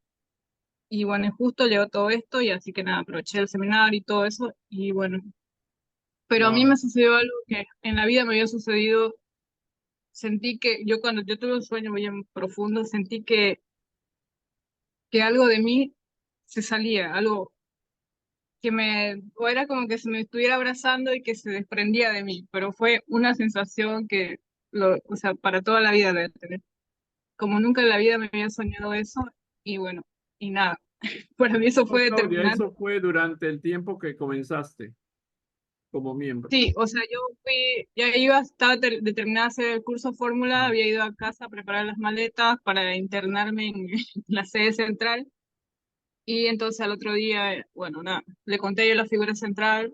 Y bueno, justo llegó todo esto y así que nada, aproveché el seminario y todo eso y bueno, pero a mí Wow. me sucedió algo que en la vida me había sucedido, sentí que yo cuando yo tuve un sueño bien profundo, sentí que algo de mí se salía, algo o era como que se me estuviera abrazando y que se desprendía de mí, pero fue una sensación que, o sea, para toda la vida debe tener. Como nunca en la vida me había soñado eso y bueno, y nada, para mí eso No, fue Claudia, determinante. eso fue durante el tiempo que comenzaste como miembro. Sí, o sea, yo estaba determinada a hacer el curso fórmula, había ido a casa a preparar las maletas para internarme en la sede central y entonces al otro día, bueno, nada, le conté yo la figura central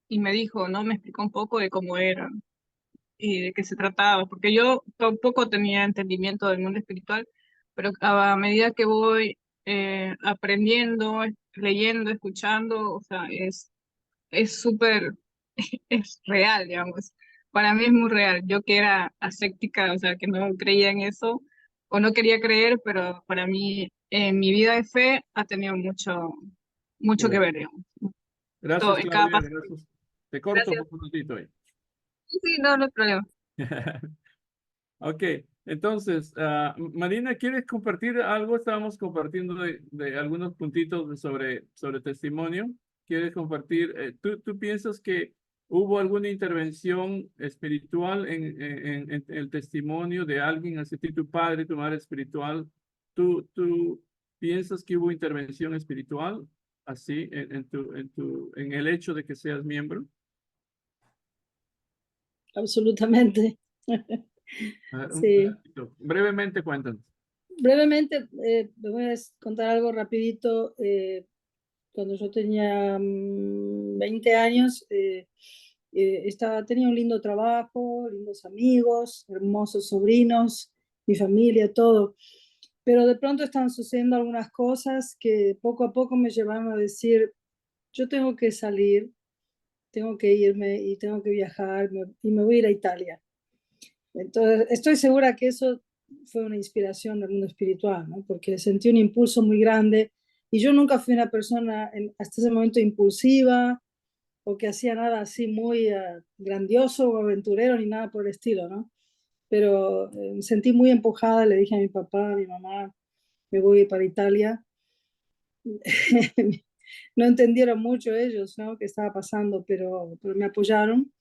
y me dijo, ¿no? Me explicó un poco de cómo era y de qué se trataba, porque yo tampoco tenía entendimiento del mundo espiritual, pero a medida que voy aprendiendo, leyendo, escuchando, o sea, es súper, es real, digamos. Para mí es muy real. Yo que era ascéptica, o sea, que no creía en eso, o no quería creer, pero para mí, en mi vida de fe, ha tenido Qué mucho que bueno. ver, digamos. Todo, Gracias, en cada Claudia. paso. Gracias. Te corto Gracias. un minutito ahí. Sí, sí, no, no hay problema. Ok, entonces, Marina, ¿quieres compartir algo? Estábamos compartiendo de algunos puntitos sobre testimonio. ¿Quieres compartir? ¿Tú piensas que hubo alguna intervención espiritual en el testimonio de alguien, así tu padre, tu madre espiritual? ¿Tú piensas que hubo intervención espiritual así en el hecho de que seas miembro? Absolutamente. A ver, un Sí. pedacito. Brevemente cuéntanos. Brevemente, les voy a contar algo rapidito. Cuando yo tenía 20 años, tenía un lindo trabajo, lindos amigos, hermosos sobrinos, mi familia, todo. Pero de pronto estaban sucediendo algunas cosas que poco a poco me llevaron a decir, yo tengo que salir, tengo que irme y tengo que viajar y me voy a ir a Italia. Entonces, estoy segura que eso fue una inspiración del mundo espiritual, ¿no? Porque sentí un impulso muy grande y yo nunca fui una persona hasta ese momento impulsiva o que hacía nada así muy grandioso o aventurero ni nada por el estilo, ¿no? Pero me sentí muy empujada, le dije a mi papá, a mi mamá, me voy para Italia. No entendieron mucho ellos, ¿no? Qué estaba pasando, pero me apoyaron.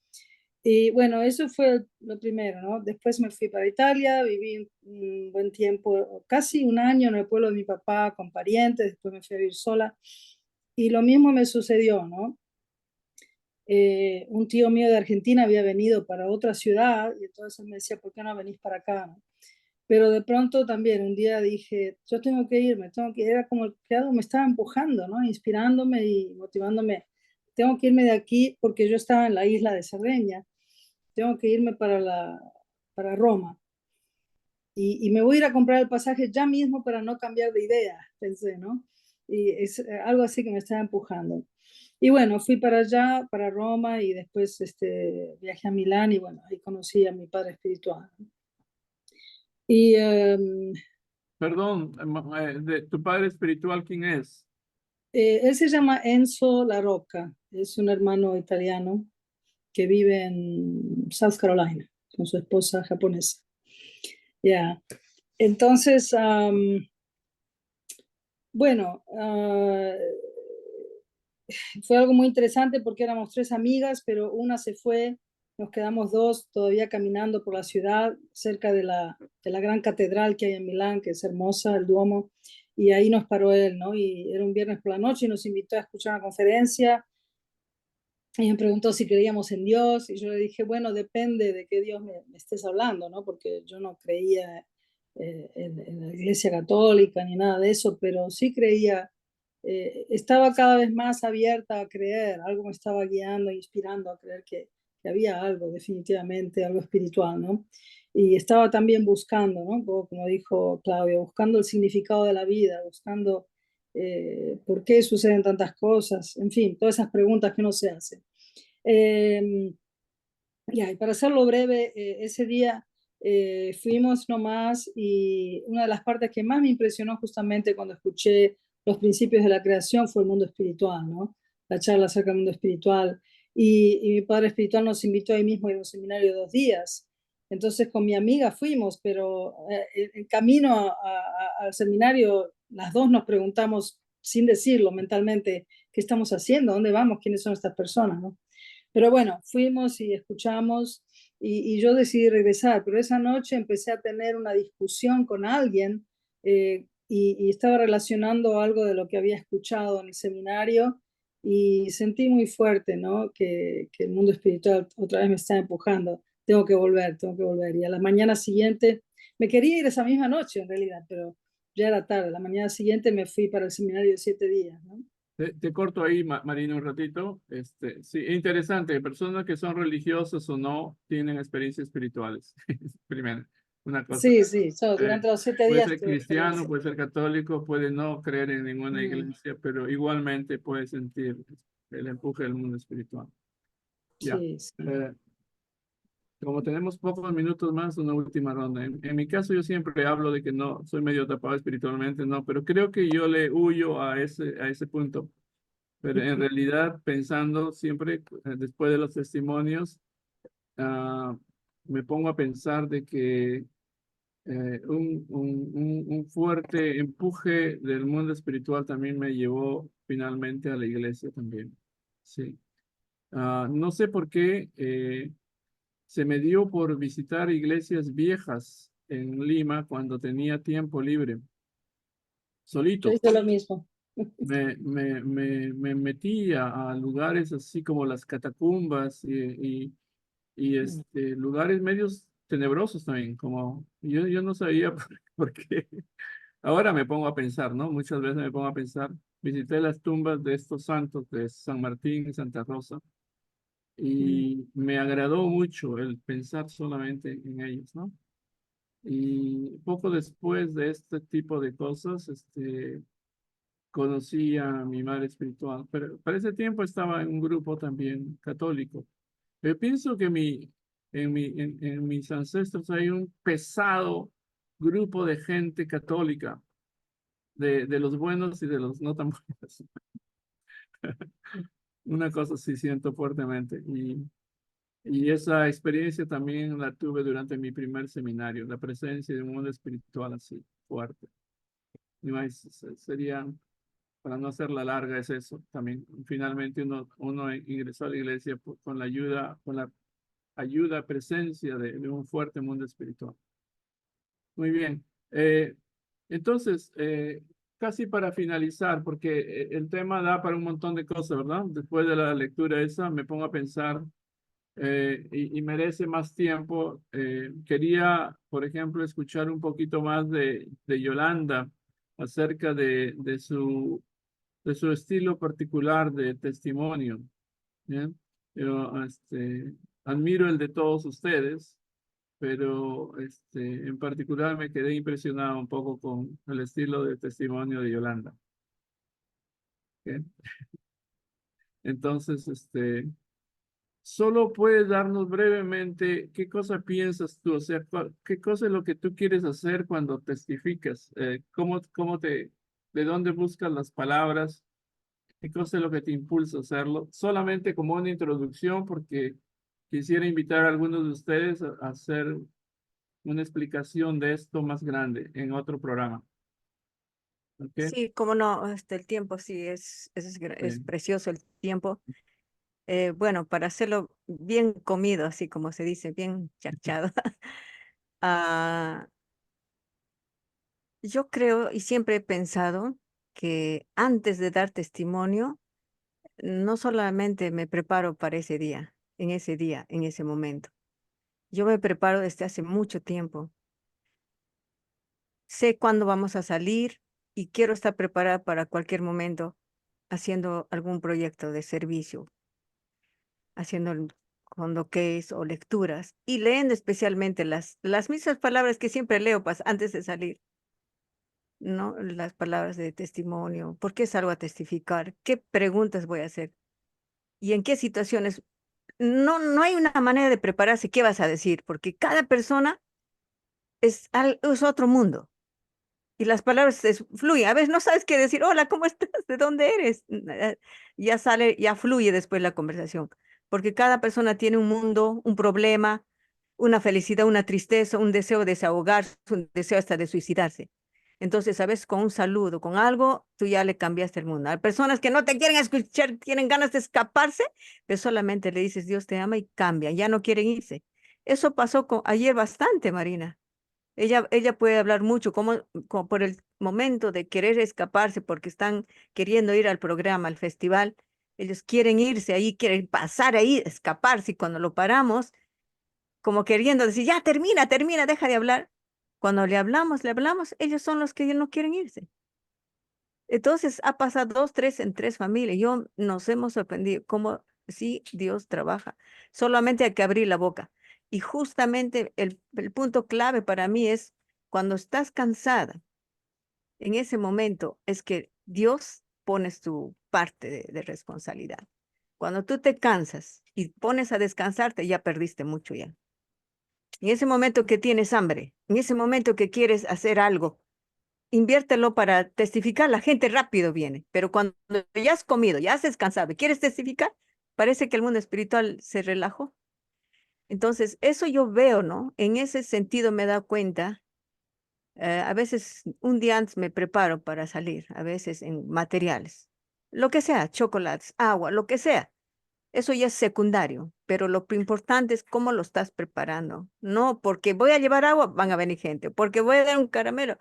Y bueno, eso fue lo primero, ¿no? Después me fui para Italia, viví un buen tiempo, casi un año en el pueblo de mi papá con parientes, después me fui a vivir sola. Y lo mismo me sucedió, ¿no? Un tío mío de Argentina había venido para otra ciudad y entonces me decía, ¿por qué no venís para acá? ¿No? Pero de pronto también un día dije, yo tengo que irme, tengo que ir, era como que algo me estaba empujando, ¿no? Inspirándome y motivándome. Tengo que irme de aquí porque yo estaba en la isla de Cerdeña, tengo que irme para Roma y me voy a ir a comprar el pasaje ya mismo para no cambiar de idea, pensé, ¿no? Y es algo así que me estaba empujando. Y bueno, fui para allá, para Roma y después viajé a Milán y bueno, ahí conocí a mi padre espiritual. Y Perdón, de tu padre espiritual, ¿quién es? él se llama Enzo La Rocca, es un hermano italiano que vive en South Carolina con su esposa japonesa. Ya, entonces, bueno, fue algo muy interesante porque éramos 3 amigas, pero una se fue, nos quedamos 2 todavía caminando por la ciudad, cerca de la gran catedral que hay en Milán, que es hermosa, el Duomo, y ahí nos paró él, ¿no? Y era un viernes por la noche y nos invitó a escuchar una conferencia y me preguntó si creíamos en Dios y yo le dije, bueno, depende de qué Dios me estés hablando, ¿no? Porque yo no creía en la Iglesia Católica ni nada de eso, pero sí creía, estaba cada vez más abierta a creer, algo me estaba guiando, inspirando a creer que había algo, definitivamente, algo espiritual, ¿no? Y estaba también buscando, ¿no? Como dijo Claudio, buscando el significado de la vida, buscando por qué suceden tantas cosas, en fin, todas esas preguntas que uno se hace. Y para hacerlo breve, ese día fuimos nomás y una de las partes que más me impresionó justamente cuando escuché los principios de la creación fue el mundo espiritual, ¿no? La charla acerca del mundo espiritual. Y mi padre espiritual nos invitó ahí mismo a ir a un seminario de 2 días. Entonces con mi amiga fuimos, pero en camino al seminario, las dos nos preguntamos, sin decirlo mentalmente, ¿qué estamos haciendo? ¿Dónde vamos? ¿Quiénes son estas personas? ¿No? Pero bueno, fuimos y escuchamos y yo decidí regresar, pero esa noche empecé a tener una discusión con alguien y estaba relacionando algo de lo que había escuchado en el seminario y sentí muy fuerte, ¿no? Que el mundo espiritual otra vez me está empujando. Tengo que volver, tengo que volver. Y a la mañana siguiente, me quería ir esa misma noche en realidad, pero ya era tarde. La mañana siguiente me fui para el seminario de 7 días, ¿no? Te corto ahí, Marina, un ratito. Sí, interesante. Personas que son religiosas o no tienen experiencias espirituales. Primero, una cosa. Sí, sí, Eh, durante los 7 puede días ser tuve cristiano, experiencia. puede ser católico, puede no creer en ninguna iglesia, pero igualmente puede sentir el empuje del mundo espiritual. Ya. Sí, sí. Como tenemos pocos minutos más, una última ronda. En mi caso, yo siempre hablo de que no, soy medio tapado espiritualmente, no, pero creo que yo le huyo a ese punto. Pero en realidad, pensando siempre, después de los testimonios, ah, me pongo a pensar de que un fuerte empuje del mundo espiritual también me llevó finalmente a la iglesia también. Sí. No sé por qué se me dio por visitar iglesias viejas en Lima cuando tenía tiempo libre, Yo solito. hice lo mismo. Me metí a lugares así como las catacumbas y lugares medios tenebrosos también, como yo no sabía por qué. Ahora me pongo a pensar, ¿no? Muchas veces me pongo a pensar, visité las tumbas de estos santos de San Martín y Santa Rosa y me agradó mucho el pensar solamente en ellos, ¿no? Y poco después de este tipo de cosas, conocí a mi madre espiritual, pero para ese tiempo estaba en un grupo también católico. Yo pienso que en mis ancestros hay un pesado grupo de gente católica, de los buenos y de los no tan buenos. Una cosa sí siento fuertemente. Y esa experiencia también la tuve durante mi primer seminario, la presencia de un mundo espiritual así fuerte. Y más, sería, para no hacerla larga, es eso también. Finalmente uno ingresó a la iglesia con la ayuda, presencia de un fuerte mundo espiritual. Muy bien. Entonces, casi para finalizar, porque el tema da para un montón de cosas, ¿verdad? Después de la lectura esa, me pongo a pensar y merece más tiempo. Quería, por ejemplo, escuchar un poquito más de Yolanda acerca de su estilo particular de testimonio. ¿Bien? Yo admiro el de todos ustedes, pero en particular me quedé impresionado un poco con el estilo de testimonio de Yolanda. ¿Ok? Entonces, solo puedes darnos brevemente qué cosa piensas tú, o sea, qué cosa es lo que tú quieres hacer cuando testificas, de dónde buscas las palabras, qué cosa es lo que te impulsa a hacerlo, solamente como una introducción, porque quisiera invitar a algunos de ustedes a hacer una explicación de esto más grande en otro programa. ¿Ok? Sí, cómo no, el tiempo sí es Sí. precioso el tiempo. Bueno, para hacerlo bien comido, así como se dice, bien charchado. Ah, yo creo y siempre he pensado que antes de dar testimonio, no solamente me preparo para ese día, en ese momento. Yo me preparo desde hace mucho tiempo. Sé cuándo vamos a salir y quiero estar preparada para cualquier momento haciendo algún proyecto de servicio, haciendo con es o lecturas y leyendo especialmente las mismas palabras que siempre leo antes de salir, ¿no? Las palabras de testimonio, ¿por qué salgo a testificar? ¿Qué preguntas voy a hacer? ¿Y en qué situaciones? No hay una manera de prepararse qué vas a decir, porque cada persona es otro mundo. Y las palabras fluyen. A veces no sabes qué decir. Hola, ¿cómo estás? ¿De dónde eres? Ya sale, ya fluye después la conversación. Porque cada persona tiene un mundo, un problema, una felicidad, una tristeza, un deseo de desahogarse, un deseo hasta de suicidarse. Entonces, a veces con un saludo, con algo, tú ya le cambiaste el mundo. Hay personas que no te quieren escuchar, tienen ganas de escaparse, pero solamente le dices Dios te ama y cambian, ya no quieren irse. Eso pasó ayer bastante, Marina. Ella puede hablar mucho como por el momento de querer escaparse porque están queriendo ir al programa, al festival. Ellos quieren irse ahí, quieren pasar ahí, escaparse y cuando lo paramos, como queriendo decir, ya termina, termina, deja de hablar. Cuando le hablamos, ellos son los que ya no quieren irse. Entonces ha pasado dos, tres en tres familias. Nos hemos sorprendido cómo sí Dios trabaja. Solamente hay que abrir la boca. Y justamente el punto clave para mí es cuando estás cansada, en ese momento es que Dios pones tu parte de responsabilidad. Cuando tú te cansas y pones a descansarte, ya perdiste mucho ya. En ese momento que tienes hambre, en ese momento que quieres hacer algo, inviértelo para testificar, la gente rápido viene, pero cuando ya has comido, ya has descansado y quieres testificar, parece que el mundo espiritual se relajó. Entonces, eso yo veo, ¿no? En ese sentido me da cuenta, a veces un día antes me preparo para salir, a veces en materiales, lo que sea, chocolates, agua, lo que sea. Eso ya es secundario, pero lo importante es cómo lo estás preparando. No porque voy a llevar agua, van a venir gente, porque voy a dar un caramelo.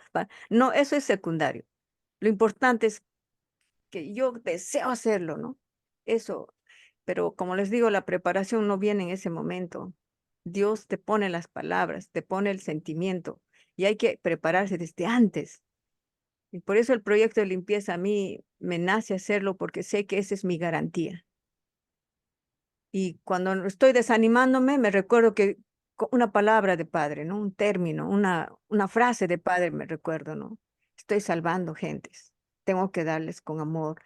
No, eso es secundario. Lo importante es que yo deseo hacerlo, ¿no? Eso, pero como les digo, la preparación no viene en ese momento. Dios te pone las palabras, te pone el sentimiento y hay que prepararse desde antes. Y por eso el proyecto de limpieza a mí me nace hacerlo porque sé que esa es mi garantía. Y cuando estoy desanimándome, me recuerdo que una palabra de padre, ¿no? Un término, una frase de padre me recuerdo, ¿no? Estoy salvando gentes. Tengo que darles con amor.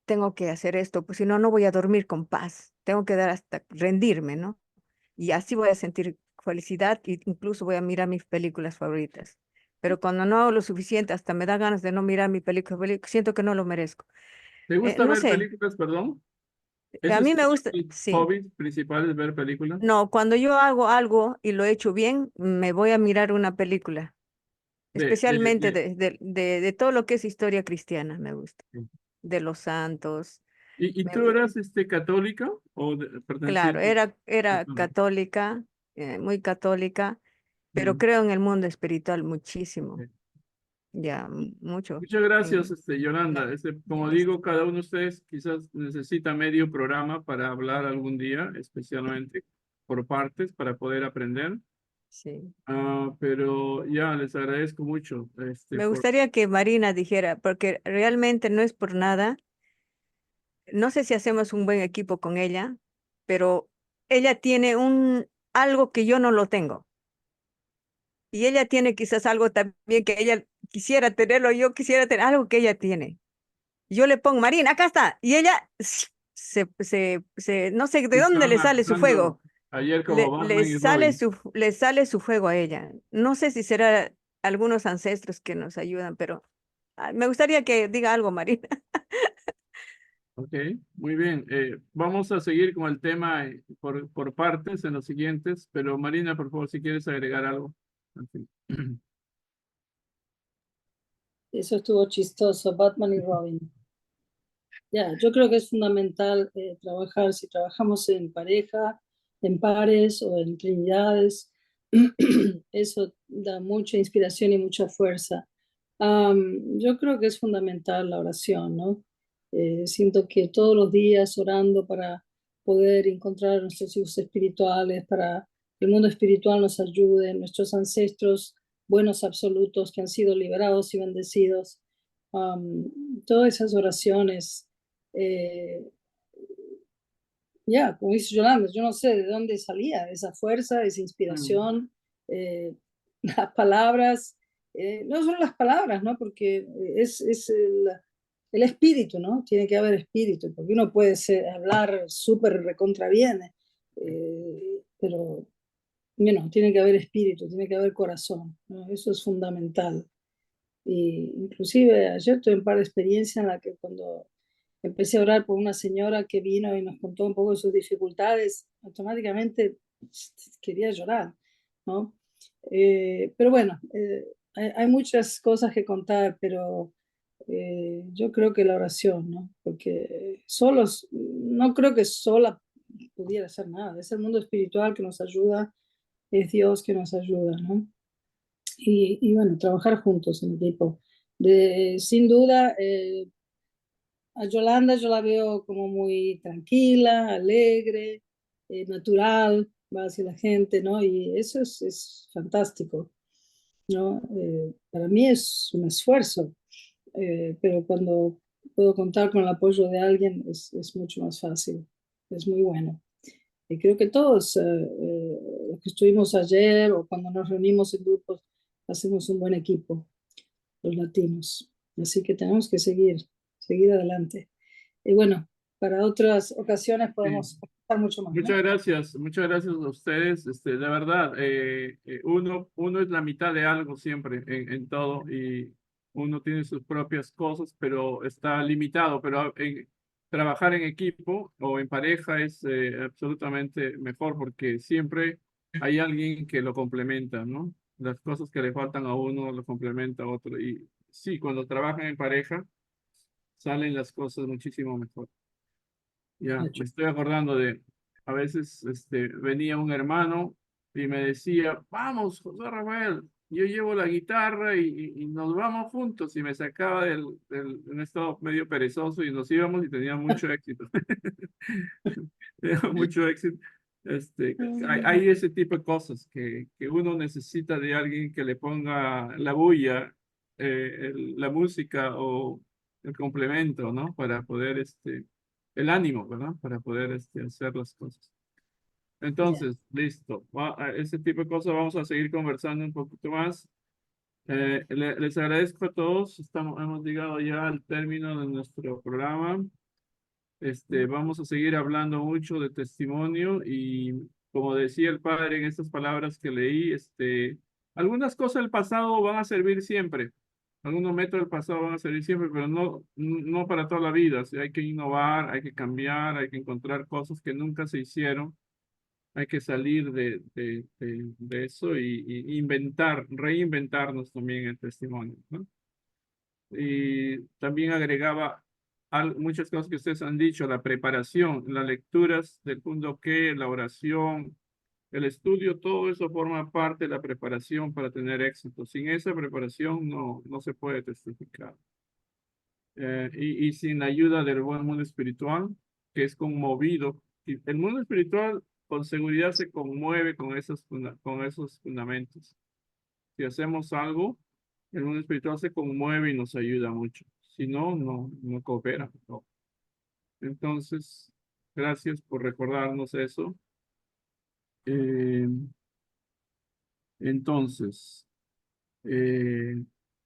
Tengo que hacer esto, pues si no, no voy a dormir con paz. Tengo que dar hasta rendirme, ¿no? Y así voy a sentir felicidad e incluso voy a mirar mis películas favoritas. pero cuando no hago lo suficiente, hasta me da ganas de no mirar mi película, siento que no lo merezco. ¿Te gusta No ver sé, películas, perdón? a ¿Ese es mí me gusta, tu sí. hobby principal, es ver películas? No, cuando yo hago algo y lo he hecho bien, me voy a mirar una película, De, de, especialmente de- de todo lo que es historia cristiana, me gusta, de los santos. ¿Y me tú gu- eras católica o claro, perteneciente era católica? católica, muy católica, pero Mm, creo en el mundo espiritual muchísimo, ok. ya, mucho. Muchas gracias, En- Yolanda. gra- Como digo, cada uno de ustedes quizás necesita medio programa para hablar algún día, especialmente por partes, para poder aprender. sí. Pero ya les agradezco mucho, Me por gustaría que Marina dijera, porque realmente no es por nada, no sé si hacemos un buen equipo con ella, pero ella tiene algo que yo no lo tengo. Y ella tiene quizás algo también que ella quisiera tenerlo, yo quisiera tener algo que ella tiene. Yo le pongo, Marina, acá está. Y ella no sé de dónde estaban le sale su actuando fuego. ayer como Batman y Robin. Le sale su fuego a ella. No sé si será algunos ancestros que nos ayudan, pero me gustaría que diga algo, Marina. Ok, muy bien. Vamos a seguir con el tema por partes en los siguientes, pero Marina, por favor, si quieres agregar algo. En fin. Eso estuvo chistoso, Batman y Robin. Ya, yo creo que es fundamental trabajar, si trabajamos en pareja, en pares o en trinidades, eso da mucha inspiración y mucha fuerza. Yo creo que es fundamental la oración, ¿no? Siento que todos los días orando para poder encontrar a nuestros hijos espirituales, para que el mundo espiritual nos ayude, nuestros ancestros buenos absolutos que han sido liberados y bendecidos. Todas esas oraciones, eh, ya, como dice Yolanda, yo no sé de dónde salía esa fuerza, esa Mm, inspiración, las palabras, no solo las palabras, ¿no? Porque es el espíritu, ¿no? Tiene que haber espíritu, porque uno puede hablar súper recontra bien, pero, tiene que haber espíritu, tiene que haber corazón, ¿no? Eso es fundamental. Y inclusive ayer tuve un par de experiencias en la que cuando empecé a orar por una señora que vino y nos contó un poco de sus dificultades, automáticamente quería llorar, ¿no? Pero bueno, hay muchas cosas que contar, pero yo creo que la oración, ¿no? Porque solos, no creo que sola pudiera hacer nada, es el mundo espiritual que nos ayuda, es Dios que nos ayuda, ¿no? Y bueno, trabajar juntos en equipo. Sin duda, a Yolanda yo la veo como muy tranquila, alegre, natural, va hacia la gente, ¿no? Y eso es fantástico, ¿no? Para mí es un esfuerzo, pero cuando puedo contar con el apoyo de alguien es mucho más fácil, es muy bueno. Y creo que todos los que estuvimos ayer o cuando nos reunimos en grupos, hacemos un buen equipo, los latinos. Así que tenemos que seguir adelante. Y bueno, para otras ocasiones sí. podemos conversar mucho más, ¿no? Muchas gracias a ustedes. De verdad, uno es la mitad de algo siempre en todo y uno tiene sus propias cosas, pero está limitado. Pero trabajar en equipo o en pareja es absolutamente mejor porque siempre hay alguien que lo complementa, ¿no? Las cosas que le faltan a uno lo complementa a otro. Y sí, cuando trabajan en pareja, salen las cosas muchísimo mejor. Ya, me Hecho. estoy acordando a veces venía un hermano y me decía, vamos, José Rafael, yo llevo la guitarra y nos vamos juntos y me sacaba un estado medio perezoso y nos íbamos y tenía mucho éxito. Tenía mucho éxito. Hay ese tipo de cosas que uno necesita de alguien que le ponga la bulla, la música o el complemento, ¿no? Para poder el ánimo, ¿verdad? Para poder hacer las cosas. Ya. Entonces, listo. Ese tipo de cosas vamos a seguir conversando un poquito más. Les agradezco a todos. Hemos llegado ya al término de nuestro programa. Vamos a seguir hablando mucho de testimonio y como decía el padre en estas palabras que leí, Algunas cosas del pasado van a servir siempre. Algunos métodos del pasado van a servir siempre, pero no para toda la vida. O sea, hay que innovar, hay que cambiar, hay que encontrar cosas que nunca se hicieron. Hay que salir de eso y inventar, reinventarnos también el testimonio, ¿no? Y también agregaba muchas cosas que ustedes han dicho, la preparación, las lecturas del punto que, la oración, el estudio, todo eso forma parte de la preparación para tener éxito. Sin esa preparación no se puede testificar. Y sin la ayuda del buen mundo espiritual, que es conmovido. Y el mundo espiritual con seguridad se conmueve con esos fundamentos. Si hacemos algo, el mundo espiritual se conmueve y nos ayuda mucho. Si no coopera. No. Entonces, gracias por recordarnos eso. Entonces,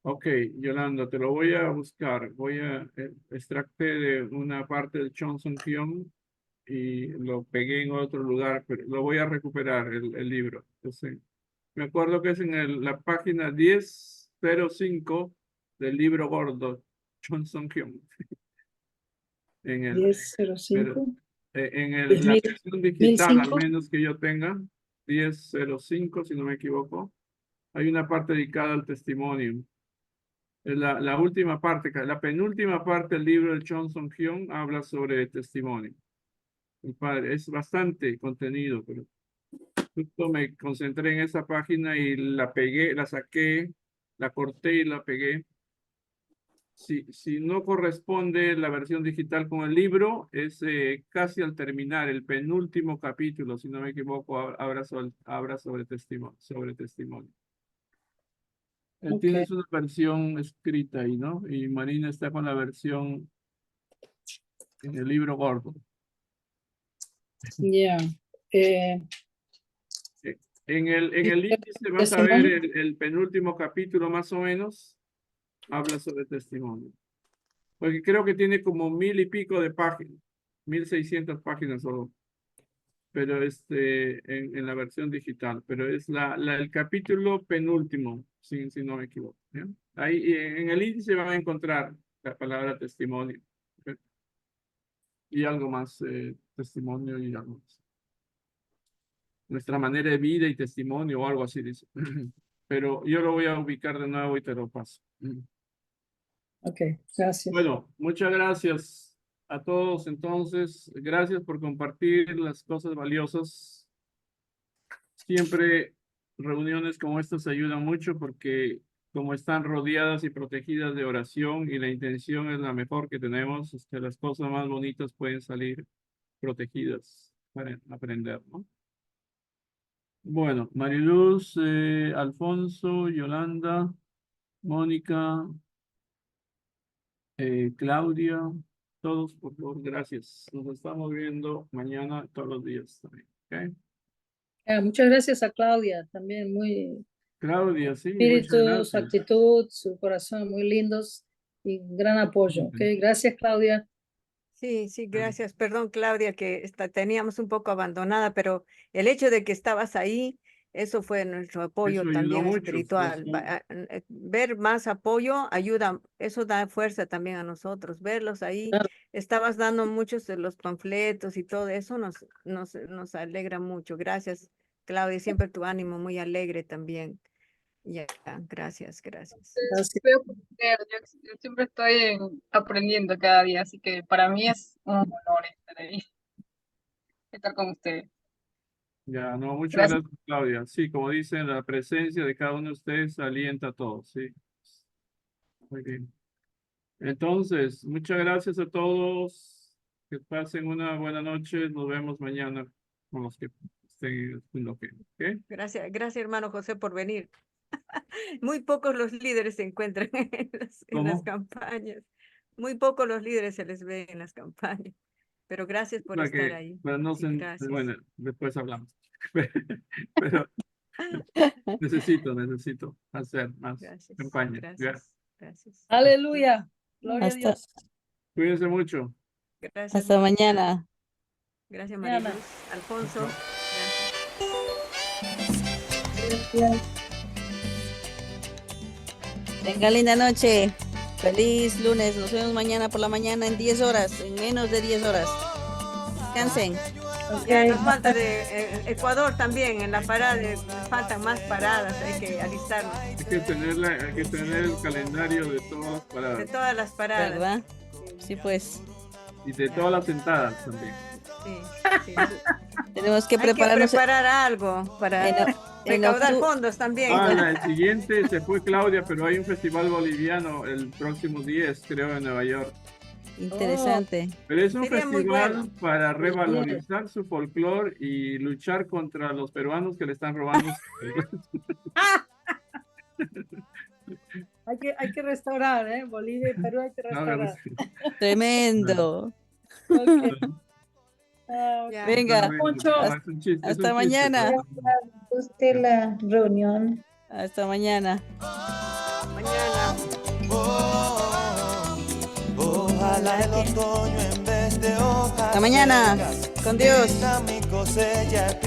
ok, Yolanda, te lo voy a buscar. Voy a extracté de una parte de Johnson Hyung y lo pegué en otro lugar, pero lo voy a recuperar el libro. Entonces, me acuerdo que es en la página 1005 del libro gordo, Johnson Hyung. En el, 1005. la versión digital, al 1005. menos que yo tenga, 1005, si no me equivoco, hay una parte dedicada al testimonio. La última parte, la penúltima parte del libro de Johnson Hyung habla sobre testimonio. Mi padre, es bastante contenido, pero justo me concentré en esa página y la pegué, la saqué, la corté y la pegué. Si no corresponde la versión digital con el libro, es casi al terminar, el penúltimo capítulo, si no me equivoco, habla sobre testimonio. Tienes una versión escrita ahí, ¿no? Y Marina está con la versión en el libro gordo. Ya. En el índice vas a ver el penúltimo capítulo más o menos, habla sobre testimonio. Porque creo que tiene como 1000 y pico de páginas, 1600 páginas solo. Pero en la versión digital, pero es el capítulo penúltimo, si no me equivoco. ¿Ya? Ahí en el índice van a encontrar la palabra testimonio. ¿Okay? Y algo más, testimonio y algo más. Nuestra manera de vida y testimonio o algo así dice. Pero yo lo voy a ubicar de nuevo y te lo paso. Ok, gracias. Bueno, muchas gracias a todos. Entonces, gracias por compartir las cosas valiosas. Siempre reuniones como estas ayudan mucho porque como están rodeadas y protegidas de oración y la intención es la mejor que tenemos, las cosas más bonitas pueden salir protegidas para aprender, ¿no? Bueno, Mariluz, Alfonso, Yolanda, Mónica, Claudia, todos, por favor, gracias. Nos estamos viendo mañana todos los días también. ¿Okay? Muchas gracias a Claudia, también muy Claudia, sí, espíritu, muchas su gracias. actitud, su corazón, muy lindos y gran apoyo. Ok. Okay, gracias Claudia. Sí, gracias. Perdón, Claudia, que teníamos un poco abandonada, pero el hecho de que estabas ahí, eso fue nuestro apoyo Eso ayudó también mucho. espiritual. Ver más apoyo ayuda, eso da fuerza también a nosotros. Verlos ahí, Claro. estabas dando muchos de los panfletos y todo eso nos alegra mucho. Gracias, Claudia, siempre tu ánimo muy alegre también. Ya, gracias. Gracias. Veo por ustedes, yo siempre estoy aprendiendo cada día, así que para mí es un honor estar ahí, estar con ustedes. Ya, no, muchas Gracias. gracias, Claudia. Sí, como dicen, la presencia de cada uno de ustedes alienta a todos, sí. Muy bien. Entonces, muchas gracias a todos. Que pasen una buena noche. Nos vemos mañana con los que estén en lo que. ¿Ok? Gracias, hermano José, por venir. Muy pocos los líderes se encuentran en las ¿Cómo? campañas. Muy pocos los líderes se les ve en las campañas. Pero gracias por estar ahí. Pero no Sí, se, gracias. bueno, después hablamos. Pero necesito hacer más campaña. Gracias. Aleluya. Gloria a Dios. Cuídense mucho. Gracias. Hasta mañana. Gracias, Mañana. Mariluz. Alfonso. Chao. Gracias. Gracias. Tenga linda noche. Feliz lunes. Nos vemos mañana por la mañana en 10 horas, en menos de 10 horas. Descansen. Ya nos falta de Ecuador también, en la parada, faltan más paradas, hay que alistarnos Hay que tener el calendario de todas las de paradas todas las paradas. ¿Verdad? Sí, pues. y de todas las sentadas también. Sí, sí. Tenemos que Hay que prepararnos. preparar algo para en recaudar octu- fondos también. El siguiente se fue Claudia, pero hay un festival boliviano el próximo 10, creo, en Nueva York. Interesante. Pero es un Sería muy festival bueno. para revalorizar su folclore y luchar contra los peruanos que le están robando. Hay que restaurar, ¿eh? Bolivia y Perú hay que No, restaurar. Tremendo. Ok. Ah, Ya. Venga, Mucho. Es un chiste, es hasta un chiste, mañana. pero- Usted la reunión. Hasta mañana. Mañana. Ojalá el otoño en vez de hojas Hasta mañana. secas Con Dios. brinda mi cosecha